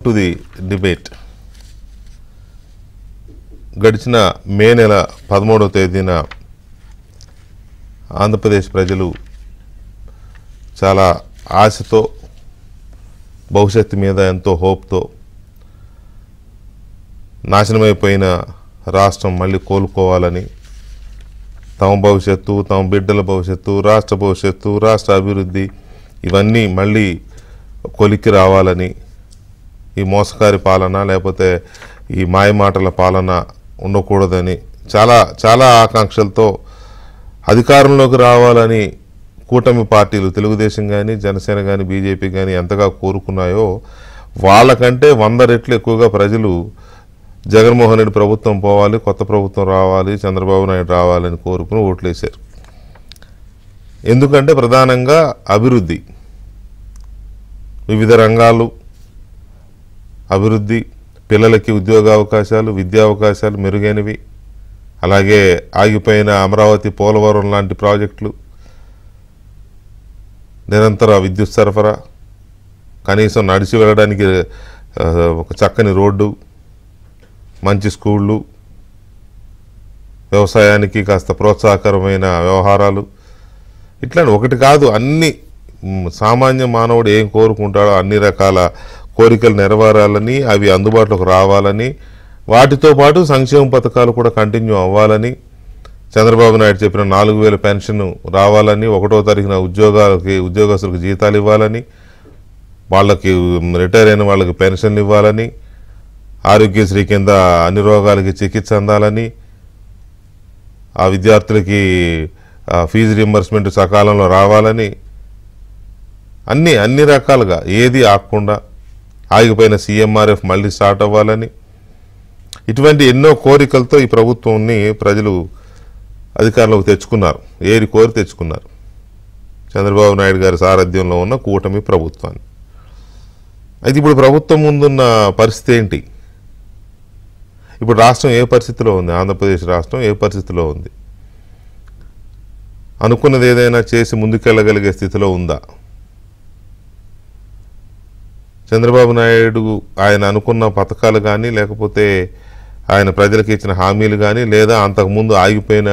To the debate. గడిచిన మే నెల 13వ తేదీన ఆంధ్రప్రదేశ్ ప్రజలు చాలా ఆశతో, భవిష్యత్తు మీద ఎంతో హోప్తో నాశనమైపోయిన రాష్ట్రం మళ్ళీ కోలుకోవాలని, తమ భవిష్యత్తు, తమ బిడ్డల భవిష్యత్తు, రాష్ట్ర భవిష్యత్తు, రాష్ట్ర అభివృద్ధి ఇవన్నీ మళ్ళీ కొలిక్కి రావాలని, ఈ మోసకారి పాలన లేకపోతే ఈ మాయమాటల పాలన ఉండకూడదని చాలా చాలా ఆకాంక్షలతో అధికారంలోకి రావాలని కూటమి పార్టీలు తెలుగుదేశం కానీ, జనసేన కానీ, బీజేపీ కానీ ఎంతగా కోరుకున్నాయో వాళ్ళకంటే 100 రెట్లు ఎక్కువగా ప్రజలు జగన్మోహన్ రెడ్డి ప్రభుత్వం పోవాలి, కొత్త ప్రభుత్వం రావాలి, చంద్రబాబు నాయుడు రావాలని కోరుకుని ఓట్లేశారు. ఎందుకంటే ప్రధానంగా అభివృద్ధి, వివిధ రంగాలు అభివృద్ధి, పిల్లలకి ఉద్యోగ అవకాశాలు, విద్యా అవకాశాలు మెరుగైనవి, అలాగే ఆగిపోయిన అమరావతి, పోలవరం లాంటి ప్రాజెక్టులు, నిరంతర విద్యుత్ సరఫరా, కనీసం నడిచి వెళ్ళడానికి ఒక చక్కని రోడ్డు, మంచి స్కూళ్ళు, వ్యవసాయానికి కాస్త ప్రోత్సాహకరమైన వ్యవహారాలు, ఇట్లా ఒకటి కాదు అన్ని సామాన్య మానవుడు ఏం కోరుకుంటాడో అన్ని రకాల కోరికలు నెరవేరాలని, అవి అందుబాటులోకి రావాలని, వాటితో పాటు సంక్షేమ పథకాలు కూడా కంటిన్యూ అవ్వాలని, చంద్రబాబు నాయుడు చెప్పిన 4000 పెన్షన్ రావాలని, 1వ తారీఖున ఉద్యోగస్తులకు జీతాలు ఇవ్వాలని, వాళ్ళకి రిటైర్ అయిన వాళ్ళకి పెన్షన్లు ఇవ్వాలని, ఆరోగ్యశ్రీ కింద అన్ని రోగాలకి చికిత్స అందాలని, ఆ విద్యార్థులకి ఫీజు రింబర్స్మెంట్ సకాలంలో రావాలని, అన్ని రకాలుగా ఏది ఆగకుండా ఆగిపోయిన సీఎంఆర్ఎఫ్ మళ్ళీ స్టార్ట్ అవ్వాలని, ఇటువంటి ఎన్నో కోరికలతో ఈ ప్రభుత్వాన్ని ప్రజలు అధికారంలోకి తెచ్చుకున్నారు, కోరి తెచ్చుకున్నారు చంద్రబాబు నాయుడు గారి సారథ్యంలో ఉన్న కూటమి ప్రభుత్వాన్ని. అయితే ఇప్పుడు ప్రభుత్వం ముందున్న పరిస్థితి ఏంటి? ఇప్పుడు రాష్ట్రం ఏ పరిస్థితిలో ఉంది? ఆంధ్రప్రదేశ్ రాష్ట్రం ఏ పరిస్థితిలో ఉంది? అనుకున్నది ఏదైనా చేసి ముందుకెళ్ళగలిగే స్థితిలో ఉందా? చంద్రబాబు నాయుడు ఆయన అనుకున్న పథకాలు కానీ, లేకపోతే ఆయన ప్రజలకు ఇచ్చిన హామీలు కానీ, లేదా అంతకుముందు ఆగిపోయిన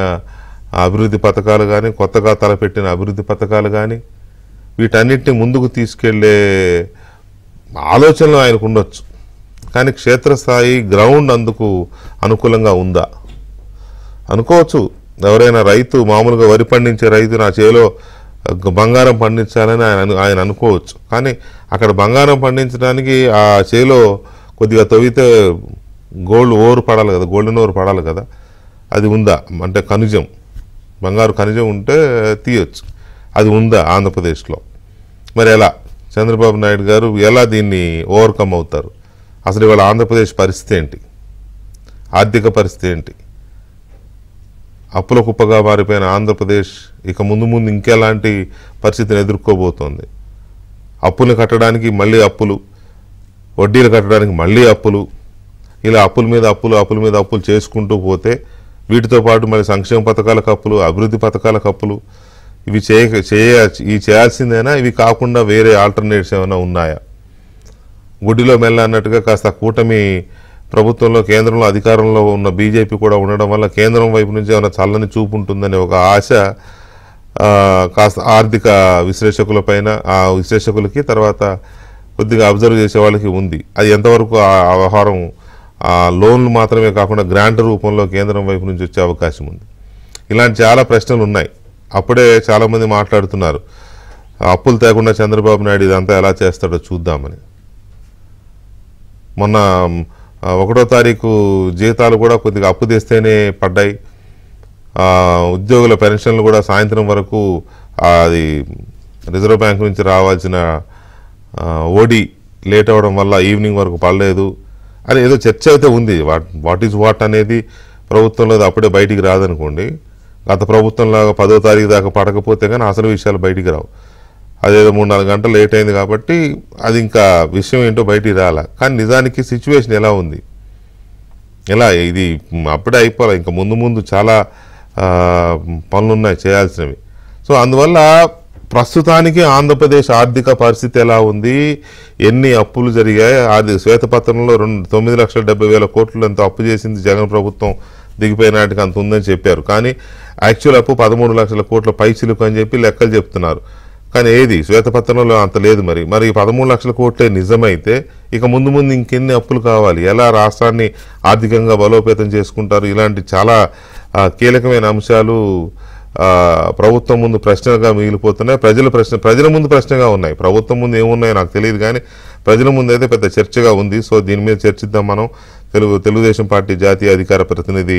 అభివృద్ధి పథకాలు కానీ, కొత్తగా తలపెట్టిన అభివృద్ధి పథకాలు కానీ, వీటన్నిటిని ముందుకు తీసుకెళ్లే ఆలోచనలు ఆయనకు ఉండొచ్చు. కానీ క్షేత్రస్థాయి గ్రౌండ్ అందుకు అనుకూలంగా ఉందా? అనుకోవచ్చు. ఎవరైనా రైతు, మామూలుగా వరి పండించే రైతు నా చేలో బంగారం పండించాలని ఆయన అనుకోవచ్చు. కానీ అక్కడ బంగారం పండించడానికి ఆ చేలో కొద్దిగా తవ్వితే గోల్డ్ ఓరు పడాలి కదా, గోల్డెన్ ఓరు పడాలి కదా, అది ఉందా? అంటే ఖనిజం, బంగారు ఖనిజం ఉంటే తీయొచ్చు. అది ఉందా ఆంధ్రప్రదేశ్లో? మరి ఎలా చంద్రబాబు నాయుడు గారు ఎలా దీన్ని ఓవర్కమ్ అవుతారు? అసలు ఇవాళ ఆంధ్రప్రదేశ్ పరిస్థితి ఏంటి? ఆర్థిక పరిస్థితి ఏంటి? అప్పుల కుప్పగా మారిపోయిన ఆంధ్రప్రదేశ్ ఇక ముందు ఇంకెలాంటి పరిస్థితిని ఎదుర్కోబోతోంది? అప్పులు కట్టడానికి మళ్ళీ అప్పులు, వడ్డీలు కట్టడానికి మళ్ళీ అప్పులు, ఇలా అప్పుల మీద అప్పులు చేసుకుంటూ పోతే వీటితో పాటు మళ్ళీ సంక్షేమ పథకాలకు అప్పులు, అభివృద్ధి పథకాలకు అప్పులు, ఇవి చేయాల్సిందేనా? ఇవి కాకుండా వేరే ఆల్టర్నేటివ్స్ ఏమైనా ఉన్నాయా? గుడిలో మెల్ల అన్నట్టుగా కాస్త కూటమి ప్రభుత్వంలో, కేంద్రంలో అధికారంలో ఉన్న బీజేపీ కూడా ఉండడం వల్ల కేంద్రం వైపు నుంచి ఏమైనా చల్లని చూపు ఉంటుందనే ఒక ఆశ కాస్త ఆర్థిక విశ్లేషకులపైన, ఆ విశ్లేషకులకి, తర్వాత కొద్దిగా అబ్జర్వ్ చేసే వాళ్ళకి ఉంది. అది ఎంతవరకు ఆ వ్యవహారం లోన్లు మాత్రమే కాకుండా గ్రాంట్ రూపంలో కేంద్రం వైపు నుంచి వచ్చే అవకాశం ఉంది? ఇలాంటి చాలా ప్రశ్నలు ఉన్నాయి. అప్పుడే చాలామంది మాట్లాడుతున్నారు, అప్పులు తేకుండా చంద్రబాబు నాయుడు ఇదంతా ఎలా చేస్తాడో చూద్దామని. మొన్న 1వ తారీఖు జీతాలు కూడా కొద్దిగా అప్పు తెస్తేనే పడ్డాయి. ఉద్యోగుల పెన్షన్లు కూడా సాయంత్రం వరకు అది రిజర్వ్ బ్యాంక్ నుంచి రావాల్సిన ఓడి లేట్ అవ్వడం వల్ల ఈవినింగ్ వరకు పడలేదు అని ఏదో చర్చ అయితే ఉంది. వాట్ ఈజ్ వాట్ అనేది ప్రభుత్వంలో అప్పుడే బయటికి రాదనుకోండి. గత ప్రభుత్వంలాగా 10వ తారీఖు దాకా పడకపోతే కానీ అసలు విషయాలు బయటికి రావు. అదేదో 3-4 గంటలు లేట్ అయింది కాబట్టి అది ఇంకా విషయం ఏంటో బయటికి రాలా. కానీ నిజానికి సిచ్యువేషన్ ఎలా ఉంది? ఎలా ఇది అప్పుడే అయిపోవాలి, ఇంకా ముందు చాలా పనులు ఉన్నాయి చేయాల్సినవి. సో అందువల్ల ప్రస్తుతానికి ఆంధ్రప్రదేశ్ ఆర్థిక పరిస్థితి ఎలా ఉంది, ఎన్ని అప్పులు జరిగాయి, శ్వేతపత్రంలో 9,70,000 కోట్లు ఎంతో అప్పు చేసింది జగన్ ప్రభుత్వం దిగిపోయినాటికి అంత ఉందని చెప్పారు. కానీ యాక్చువల్ అప్పు 13 లక్షల కోట్ల పైచిలుకు అని చెప్పి లెక్కలు చెప్తున్నారు. కానీ ఏది శ్వేతపత్రంలో అంత లేదు. మరి 13 లక్షల కోట్లే నిజమైతే ఇక ముందు ఇంకెన్ని అప్పులు కావాలి, ఎలా రాష్ట్రాన్ని ఆర్థికంగా బలోపేతం చేసుకుంటారు? ఇలాంటి చాలా కీలకమైన అంశాలు ప్రభుత్వం ముందు ప్రశ్నగా మిగిలిపోతున్నాయి. ప్రజల ముందు ప్రశ్నగా ఉన్నాయి. ప్రభుత్వం ముందు ఏమున్నాయో నాకు తెలియదు, కానీ ప్రజల ముందు అయితే పెద్ద చర్చగా ఉంది. సో దీని మీద చర్చిద్దాం మనం. తెలుగుదేశం పార్టీ జాతీయ అధికార ప్రతినిధి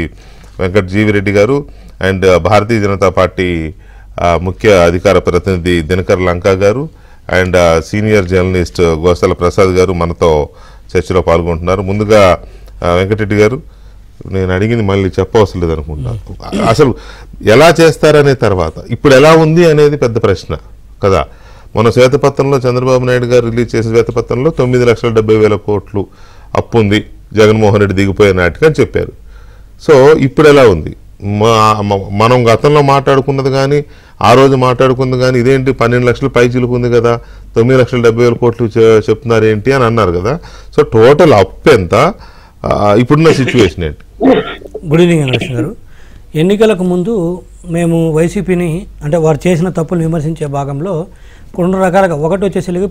వెంకట్ జీవిరెడ్డి గారు అండ్ భారతీయ జనతా పార్టీ ముఖ్య అధికార ప్రతినిధి దినకర్ లంకా గారు and senior journalist Gosala Prasad గారు మనతో చర్చలో పాల్గొంటున్నారు. ముందుగా వెంకటరెడ్డి గారు, నేను అడిగింది మళ్ళీ చెప్పవలసిన లేదు అనుకుంటున్నాను. అసలు ఎలా చేస్తారనే తర్వాత ఇప్పుడు ఎలా ఉంది అనేది పెద్ద ప్రశ్న కదా. మన శ్వేతపత్రంలో చంద్రబాబు నాయుడు గారు రిలీజ్ చేసిన శ్వేతపత్రంలో 9,70,000 కోట్లు అప్పు ఉంది జగన్మోహన్ రెడ్డి దిగిపోయే నాటికి అని చెప్పారు. సో ఇప్పుడు ఎలా ఉంది? మనం గతంలో మాట్లాడుకున్నది కానీ ఆ రోజు మాట్లాడుకున్నది కానీ ఇదేంటి 12 లక్షల పై చిలుకుంది కదా, 9,70,000 కోట్లు చెప్తున్నారు ఏంటి అని అన్నారు కదా. సో టోటల్ అప్పు ఎంత, ఇప్పుడున్న సిచ్యువేషన్ ఏంటి? గుడ్ ఈవినింగ్ వెంకటేష్ గారు. ఎన్నికలకు ముందు మేము వైసీపీని అంటే వారు చేసిన తప్పులు విమర్శించే భాగంలో రెండు రకాలుగా, ఒకటి వచ్చేసరికి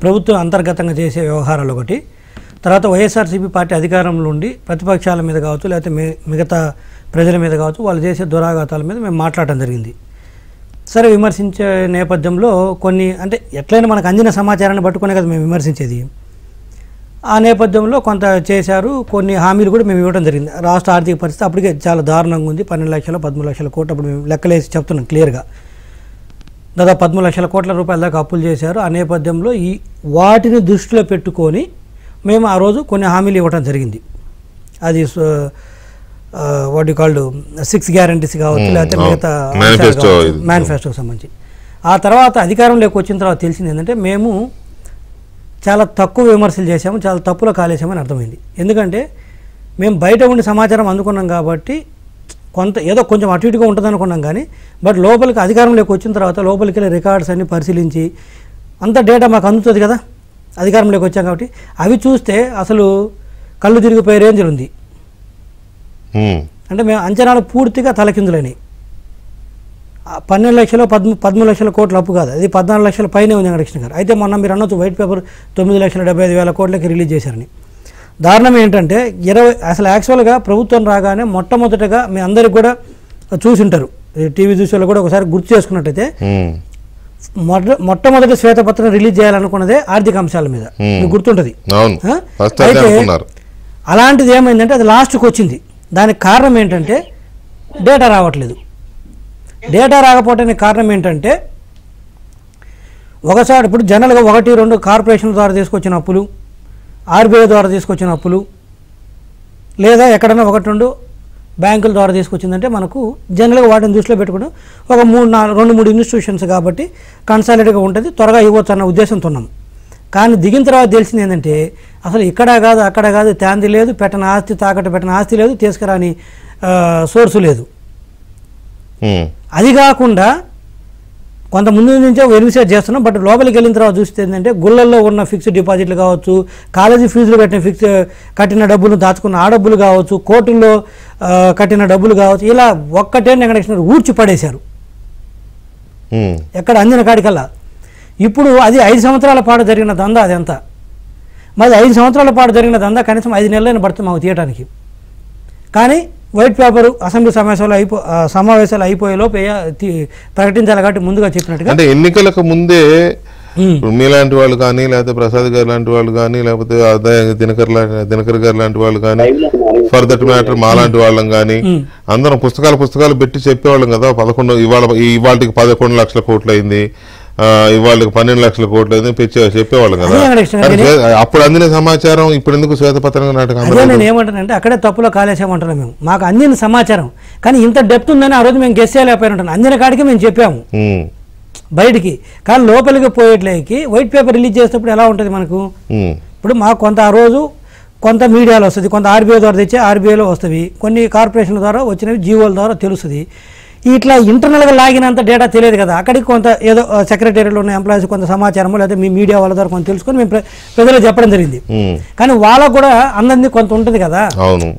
ప్రభుత్వం అంతర్గతంగా చేసే వ్యవహారాలు ఒకటి, తర్వాత వైఎస్ఆర్సీపీ పార్టీ అధికారంలో ఉండి ప్రతిపక్షాల మీద కావచ్చు లేకపోతే మిగతా ప్రజల మీద కావచ్చు వాళ్ళు చేసే దురాఘాతాల మీద మేము మాట్లాడటం జరిగింది. సరే, విమర్శించే నేపథ్యంలో కొన్ని అంటే ఎట్లయినా మనకు అందిన సమాచారాన్ని పట్టుకునే కదా మేము విమర్శించేది. ఆ నేపథ్యంలో కొంత చేశారు, కొన్ని హామీలు కూడా మేము ఇవ్వడం జరిగింది. రాష్ట్ర ఆర్థిక పరిస్థితి అప్పటికే చాలా దారుణంగా ఉంది. 12 లక్షలు 13 లక్షల కోట్లు అప్పుడు మేము లెక్కలేసి చెప్తున్నాం క్లియర్గా. దాదాపు 13 లక్షల కోట్ల రూపాయల దాకా అప్పులు చేశారు. ఆ నేపథ్యంలో వాటిని దృష్టిలో పెట్టుకొని మేము ఆ రోజు కొన్ని హామీలు ఇవ్వడం జరిగింది. అది వాట్ యు కాల్డ్ 6 గ్యారంటీస్ కావచ్చు లేకపోతే మిగతా మేనిఫెస్టోకి సంబంధించి. ఆ తర్వాత అధికారంలోకి వచ్చిన తర్వాత తెలిసింది ఏంటంటే మేము చాలా తక్కువ విమర్శలు చేసాము, చాలా తప్పులో కాలేసామని అర్థమైంది. ఎందుకంటే మేము బయట ఉండి సమాచారం అందుకున్నాం కాబట్టి ఏదో కొంచెం అటు ఇటుగా ఉంటుంది అనుకున్నాం. కానీ బట్ లోపలికి అధికారంలోకి వచ్చిన తర్వాత లోపలికి వెళ్ళి రికార్డ్స్ అన్ని పరిశీలించి అంత డేటా మాకు అందుతుంది కదా అధికారంలోకి వచ్చాం కాబట్టి, అవి చూస్తే అసలు కళ్ళు తిరిగిపోయే రేంజ్లు ఉంది. అంటే మేము అంచనాలు పూర్తిగా తలకిందులైనవి. 12 లక్షలు 13 లక్షల కోట్ల అప్పు కాదు, అది 14 లక్షల పైనే ఉంది వెంకటకృష్ణ గారు. అయితే మొన్న మీరు అనొచ్చు వైట్ పేపర్ 9,75,000 కోట్లకి రిలీజ్ చేశారని. దారుణం ఏంటంటే అసలు యాక్చువల్గా ప్రభుత్వం రాగానే మొట్టమొదటిగా మీ అందరికి కూడా చూసింటారు, టీవీ చూసేవాళ్ళు కూడా ఒకసారి గుర్తు చేసుకున్నట్టయితే మొట్టమొదటి శ్వేతపత్రం రిలీజ్ చేయాలనుకున్నదే ఆర్థిక అంశాల మీద, మీకు గుర్తుంటుంది. అయితే అలాంటిది ఏమైందంటే అది లాస్ట్కి వచ్చింది. దానికి కారణం ఏంటంటే డేటా రావట్లేదు. డేటా రాకపోవడానికి కారణం ఏంటంటే ఒకసారి ఇప్పుడు జనరల్గా 1-2 కార్పొరేషన్ల ద్వారా తీసుకొచ్చిన అప్పులు, ఆర్బీఐ ద్వారా తీసుకొచ్చిన అప్పులు, లేదా ఎక్కడైనా 1-2 బ్యాంకుల ద్వారా తీసుకొచ్చిందంటే మనకు జనరల్గా వాటిని దృష్టిలో పెట్టుకుని ఒక 2-3 ఇన్స్టిట్యూషన్స్ కాబట్టి కన్సాలిడేట్గా ఉంటుంది, త్వరగా ఇవ్వచ్చు అన్న ఉద్దేశంతో ఉన్నాం. కానీ దిగిన తర్వాత తెలిసింది ఏంటంటే అసలు ఇక్కడ కాదు అక్కడ కాదు, తేంది లేదు, పెట్టిన ఆస్తి తాకట్టు పెట్టిన ఆస్తి లేదు, తీసుకురాని సోర్సు లేదు. అది కాకుండా కొంత ముందు నుంచే వెరిఫికేట్ చేస్తున్నాం. బట్ లోపలికి వెళ్ళిన తర్వాత చూస్తే ఏంటంటే గుళ్ళల్లో ఉన్న ఫిక్స్డ్ డిపాజిట్లు కావచ్చు, కాలేజీ ఫీజులు కట్టిన డబ్బులు దాచుకున్న ఆ డబ్బులు కావచ్చు, కోర్టుల్లో కట్టిన డబ్బులు కావచ్చు, ఇలా ఒక్కటే వెంకటేశ్వర ఊడ్చి పడేశారు ఎక్కడ అందిన కాడికల్లా. ఇప్పుడు అది 5 సంవత్సరాల పాటు జరిగిన దందా అదంతా. మరి 5 సంవత్సరాల పాటు జరిగిన దందా కనీసం 5 నెలలైనా పడుతుంది మాకు తీయడానికి. కానీ వైట్ పేపర్ అసెంబ్లీ సమావేశాలు అయిపోయేలోపు ప్రకటించాలి కాబట్టి ముందుగా చెప్పినట్టుగా అంటే ఎన్నికలకు ముందే మీలాంటి వాళ్ళు కానీ లేకపోతే ప్రసాద్ గారు లాంటి వాళ్ళు కానీ లేకపోతే దినకర్ గారు లాంటి వాళ్ళు కానీ ఫర్ దట్ మ్యాటర్ మాలాంటి వాళ్ళం కానీ అందరం పుస్తకాలు పెట్టి చెప్పేవాళ్ళం కదా. ఇవాళకి 11 లక్షల కోట్లు అయింది, ఇవాళకి 12 లక్షల కోట్లు అయింది చెప్పేవాళ్ళం కదా. అప్పుడు అందిన సమాచారం ఇప్పుడు ఎందుకు శ్వేతపత్రంగా నాటకం? నేను ఏమంటానంటే అక్కడే తప్పులో కాలేసామంటున్నాం మేము. మాకు అందిన సమాచారం కానీ ఇంత డెప్త్ ఉందని ఆ రోజు మేము గెస్ చేయలేకపోయినా అందిన కాడికి మేము చెప్పాము బయటికి. కానీ లోపలికి పోయేట్లేకి వైట్ పేపర్ రిలీజ్ చేసేటప్పుడు ఎలా ఉంటుంది మనకు? ఇప్పుడు మాకు కొంత ఆ రోజు కొంత మీడియాలో వస్తుంది, కొంత ఆర్బీఐ ద్వారా తెచ్చే ఆర్బీఐలో వస్తుంది, కొన్ని కార్పొరేషన్ల ద్వారా వచ్చినవి జీవోల ద్వారా తెలుస్తుంది. ఇట్లా ఇంటర్నల్గా లాగినంత డేటా తెలియదు కదా, అక్కడికి కొంత ఏదో సెక్రటరీలో ఉన్న ఎంప్లాయీస్ కొంత సమాచారము లేదా మీ మీడియా వాళ్ళ ద్వారా కొంత తెలుసుకొని మేము ప్రజలకు చెప్పడం జరిగింది. కానీ వాళ్ళకు కూడా అందరిది కొంత ఉంటుంది కదా. అవును.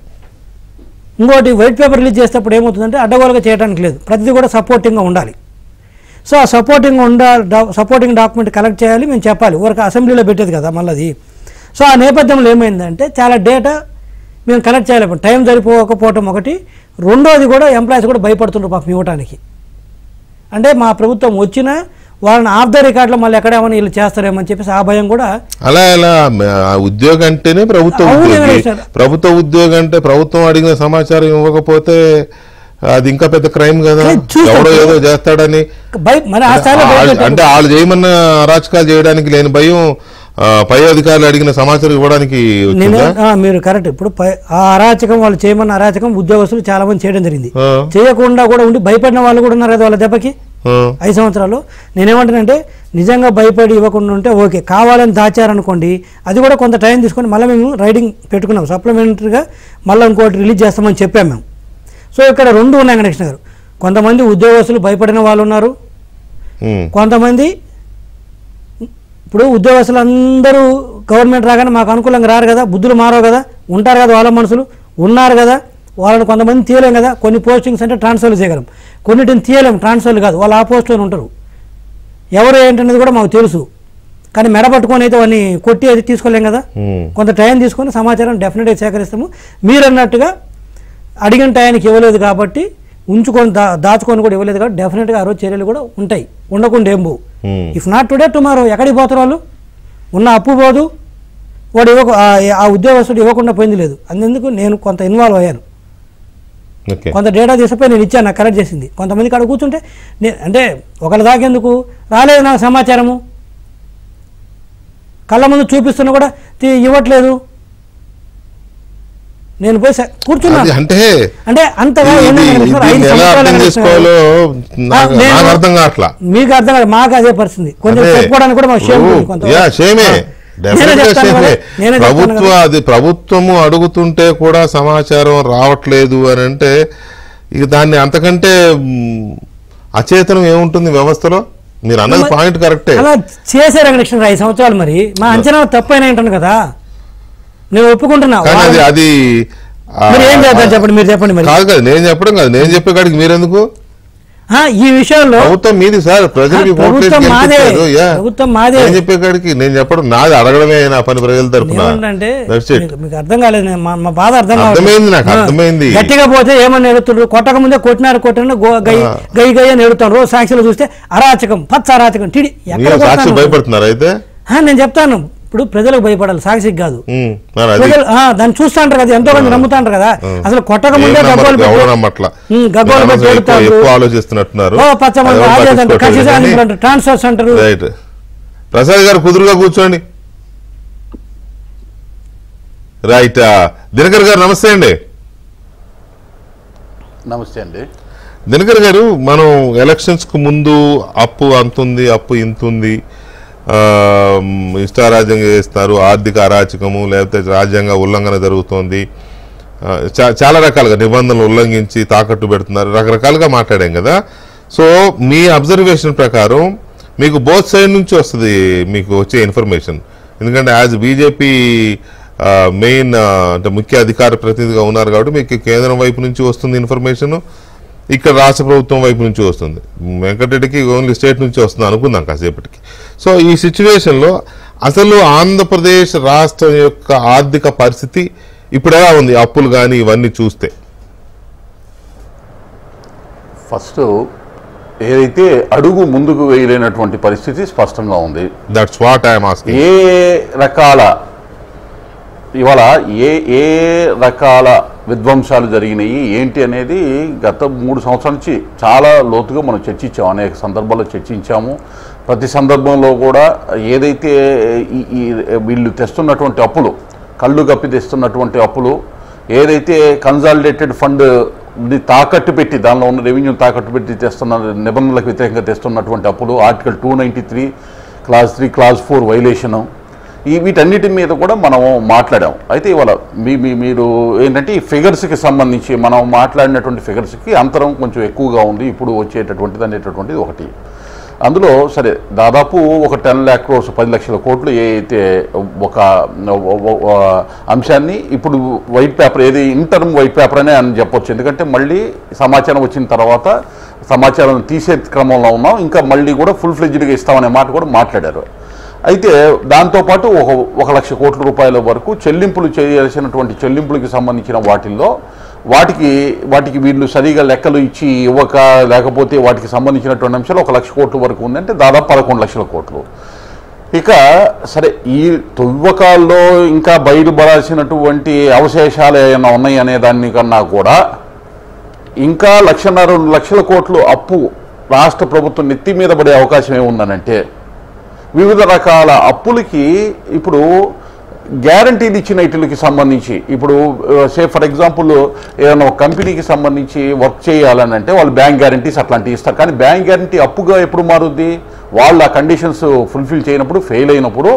ఇంకోటి వైట్ పేపర్ రిలీజ్ చేసేటప్పుడు ఏమవుతుందంటే అడ్డగోలుగా చేయడానికి లేదు, ప్రతిదీ కూడా సపోర్టింగ్గా ఉండాలి. సో ఆ సపోర్టింగ్ డాక్యుమెంట్ కలెక్ట్ చేయాలి, మేము చెప్పాలి, ఊరికి అసెంబ్లీలో పెట్టేది కదా మళ్ళీ అది. సో ఆ నేపథ్యంలో ఏమైందంటే చాలా డేటా మేము కలెక్ట్ చేయలేము, టైం సరిపోకపోవటం ఒకటి, రెండోది కూడా ఎంప్లాయీస్ కూడా భయపడుతుండ్రు పాపం ఇవ్వడానికి. అంటే మా ప్రభుత్వం వచ్చినా వాళ్ళని ఆఫ్ ద రికార్డులో మళ్ళీ ఎక్కడేమని వీళ్ళు చేస్తారేమని చెప్పేసి ఆ భయం కూడా. అలా ఉద్యోగం అంటేనే ప్రభుత్వ ఉద్యోగం అంటే ప్రభుత్వం అడిగిన సమాచారం ఇవ్వకపోతే అది ఇంకా పెద్ద క్రైమ్ కదా, ఎవడో ఏదో చేస్తాడని. అంటే వాళ్ళు చేయమన్న అరాచకాలు చేయడానికి లేని భయం పై అధికారులు అడిగిన సమాచారం ఇవ్వడానికి. మీరు కరెక్ట్. ఇప్పుడు ఆ అరాచకం వాళ్ళు చేయమన్న అరాచకం ఉద్యోగస్తులు చాలా మంది చేయడం జరిగింది, చేయకుండా కూడా ఉండి భయపడిన వాళ్ళు కూడా ఉన్నారు కదా వాళ్ళ దెబ్బకి 5 సంవత్సరాలు. నేనేమంటానంటే నిజంగా భయపడి ఇవ్వకుండా ఉంటే ఓకే, కావాలని దాచారనుకోండి అది కూడా కొంత టైం తీసుకొని మళ్ళీ మేము రైడింగ్ పెట్టుకున్నాం, సప్లిమెంటరీగా మళ్ళీ ఇంకోటి రిలీజ్ చేస్తామని చెప్పాము మేము. సో ఇక్కడ రెండు ఉన్నాయి కృష్ణ గారు, కొంతమంది ఉద్యోగస్తులు భయపడిన వాళ్ళు ఉన్నారు, కొంతమంది ఇప్పుడు ఉద్యోగస్తులు అందరూ గవర్నమెంట్ రాగానే మాకు అనుకూలంగా రారు కదా, బుద్ధులు మారవు కదా, ఉంటారు కదా వాళ్ళ మనుషులు ఉన్నారు కదా, వాళ్ళని కొంతమంది తీయలేం కదా. కొన్ని పోస్టింగ్స్ అంటే ట్రాన్స్ఫర్లు చేయగలం, కొన్నిటిని తీయలేము, ట్రాన్స్ఫర్లు కాదు, వాళ్ళు ఆ పోస్టులో ఉంటారు. ఎవరు ఏంటనేది కూడా మాకు తెలుసు, కానీ మెడ పట్టుకొని అయితే వాడిని కొట్టి అది తీసుకోలేం కదా. కొంత టైం తీసుకొని సమాచారం డెఫినెట్గా సేకరిస్తాము. మీరు అన్నట్టుగా అడిగిన టైంకి ఇవ్వలేదు కాబట్టి ఉంచుకొని దాచుకొని కూడా ఇవ్వలేదు కాబట్టి డెఫినెట్గా ఆ రోజు చర్యలు కూడా ఉంటాయి, ఉండకుండా ఏం పోవు. ఇఫ్ నాట్ టుడే టుమారో ఎక్కడికి పోతారు వాళ్ళు, ఉన్న అప్పు పోదు, వాడు ఆ ఉద్యోగస్తుడు ఇవ్వకుండా పోయింది లేదు. అందుకు నేను కొంత ఇన్వాల్వ్ అయ్యాను, కొంత డేటా తీసుకుపోయి నేను ఇచ్చాను, నాకు కలెక్ట్ చేసింది. కొంతమంది కాడ కూర్చుంటే అంటే ఒకళ్ళ దాకేందుకు రాలేదు నాకు సమాచారము, కళ్ళ ముందు చూపిస్తున్నా కూడా ఇవ్వట్లేదు, నేను పోయి కూర్చున్నాను. అంటే అంతగా మీకు అర్థం కాదు, మాకు అదే పరిస్థితి. కొంచెం చెప్పుకోవడానికి కూడా మాకు ప్రభుత్వము అడుగుతుంటే కూడా సమాచారం రావట్లేదు అని అంటే ఇక దాన్ని అంతకంటే అచేతనం ఏముంటుంది వ్యవస్థలో. మీరు అన్నది పాయింట్ కరెక్టే. అలా చేశారు వెంకటేశ్వర 5 సంవత్సరాలు, మరి మా అంచనా తప్పైనా ఏంటాను కదా, నేను ఒప్పుకుంటున్నా. అది ఏం చేద్దాం చెప్పండి, మీరు చెప్పండి. మరి కాదు కదా నేను చెప్పడం కాదు, నేను చెప్పే కాడికి మీరెందుకు ఈ విషయంలో ప్రభుత్వం మీది సార్, ప్రజలకి ప్రభుత్వం మాదే చెప్పే కాడికి నేను చెప్పడం నాది, అడగడమే నా పని ప్రజల తరఫున. మీకు అర్థం కాలేదు, మా బాధ అర్థమైంది, నాకు అర్థమైంది. గట్టిగా పోతే ఏమని ఎడుతున్నారు, కొట్టక ముందే కొట్టినారు గై గై అని ఎడుతారు. రోజు సాక్షులు చూస్తే అరాచకం, పచ్చ అరాచకం టిడి. సాక్షి భయపడుతున్నారు అయితే నేను చెప్తాను, ఇప్పుడు ప్రజలకు భయపడాలి, సాక్షికి కాదు. దాన్ని చూస్తా అంటారు కదా, ఎంతో మంది నమ్ముతా అంటారు కదా. అసలు కొట్టక ముందే ఆలోచిస్తున్నట్టున్నారు. ట్రాన్స్ఫర్స్ అంటారు. ప్రసాద్ గారు కుదురుగా కూర్చోండి. రైట్. దినకర్ గారు నమస్తే అండి. నమస్తే అండి. దినకర్ గారు, మనం ఎలక్షన్స్ కు ముందు అప్పు అంతుంది, అప్పు ఇంతుంది, ఇష్టారాజ్యంగా చేస్తున్నారు, ఆర్థిక అరాచకము లేకపోతే రాజ్యాంగ ఉల్లంఘన జరుగుతోంది, చాలా రకాలుగా నిబంధనలు ఉల్లంఘించి తాకట్టు పెడుతున్నారు, రకరకాలుగా మాట్లాడాం కదా. సో మీ అబ్జర్వేషన్ ప్రకారం మీకు బోత్ సైడ్ నుంచి వస్తుంది మీకు వచ్చే ఇన్ఫర్మేషన్, ఎందుకంటే యాజ్ బీజేపీ మెయిన్ అంటే ముఖ్య అధికార ప్రతినిధిగా ఉన్నారు కాబట్టి మీకు కేంద్రం వైపు నుంచి వస్తుంది ఇన్ఫర్మేషన్, ఇక్కడ రాష్ట్ర ప్రభుత్వం వైపు నుంచి వస్తుంది. వెంకటరెడ్డికి ఓన్లీ స్టేట్ నుంచి వస్తుంది అనుకుందాం కాసేపటికి. సో ఈ సిచ్యువేషన్లో అసలు ఆంధ్రప్రదేశ్ రాష్ట్రం యొక్క ఆర్థిక పరిస్థితి ఇప్పుడు ఎలా ఉంది, అప్పులు కానీ ఇవన్నీ చూస్తే? ఫస్ట్ ఏదైతే అడుగు ముందుకు వేయలేనటువంటి పరిస్థితి స్పష్టంగా ఉంది. That's what I'm asking. ఏ రకాల ఇవాళ ఏ రకాల విధ్వంసాలు జరిగినాయి ఏంటి అనేది గత 3 సంవత్సరాల నుంచి చాలా లోతుగా మనం చర్చించాము, అనేక సందర్భాల్లో చర్చించాము. ప్రతి సందర్భంలో కూడా ఏదైతే వీళ్ళు తెస్తున్నటువంటి అప్పులు, కళ్ళు గప్పి తెస్తున్నటువంటి అప్పులు, ఏదైతే కన్సాలిడేటెడ్ ఫండ్ తాకట్టు పెట్టి దానిలో ఉన్న రెవెన్యూ తాకట్టు పెట్టి తెస్తున్న నిబంధనలకు వ్యతిరేకంగా తెస్తున్నటువంటి అప్పులు, ఆర్టికల్ 293 క్లాజ్ 3 క్లాజ్ 4 వైలేషను, వీటన్నిటి మీద కూడా మనం మాట్లాడాం. అయితే ఇవాళ మీరు ఏంటంటే ఈ ఫిగర్స్కి సంబంధించి మనం మాట్లాడినటువంటి ఫిగర్స్కి అంతరం కొంచెం ఎక్కువగా ఉంది ఇప్పుడు వచ్చేటటువంటిది అనేటటువంటిది ఒకటి. అందులో సరే దాదాపు ఒక 10 lakh crores 10 లక్షల కోట్లు ఏ అయితే ఒక అంశాన్ని ఇప్పుడు వైట్ పేపర్ ఏది ఇంటర్మ్ వైట్ పేపర్ అనే అని చెప్పొచ్చు. ఎందుకంటే మళ్ళీ సమాచారం వచ్చిన తర్వాత సమాచారం తీసే క్రమంలో ఉన్నాం, ఇంకా మళ్ళీ కూడా ఫుల్ ఫ్లెడ్జ్డ్గా ఇస్తామనే మాట కూడా మాట్లాడారు. అయితే దాంతోపాటు 1 లక్ష కోట్ల రూపాయల వరకు చెల్లింపులు చేయాల్సినటువంటి చెల్లింపులకి సంబంధించిన వాటికి వీళ్ళు సరిగా లెక్కలు ఇచ్చి ఇవ్వక లేకపోతే వాటికి సంబంధించినటువంటి అంశాలు 1 లక్ష కోట్ల వరకు ఉందంటే దాదాపు 11 లక్షల కోట్లు. ఇక సరే ఈ తవ్వకాల్లో ఇంకా బయటపడాల్సినటువంటి అవశేషాలు ఏమైనా ఉన్నాయి అనే దాని కన్నా కూడా ఇంకా 1.5-2 లక్షల కోట్లు అప్పు రాష్ట్ర ప్రభుత్వం నెత్తి మీద పడే అవకాశం ఏముందనంటే వివిధ రకాల అప్పులకి ఇప్పుడు గ్యారంటీలు ఇచ్చిన వీటికి సంబంధించి ఇప్పుడు ఫర్ ఎగ్జాంపుల్ ఏదైనా ఒక కంపెనీకి సంబంధించి వర్క్ చేయాలని అంటే వాళ్ళు బ్యాంక్ గ్యారంటీస్ అట్లాంటివి ఇస్తారు. కానీ బ్యాంక్ గ్యారంటీ అప్పుగా ఎప్పుడు మారుద్ది? వాళ్ళు ఆ కండిషన్స్ ఫుల్ఫిల్ చేయనప్పుడు ఫెయిల్ అయినప్పుడు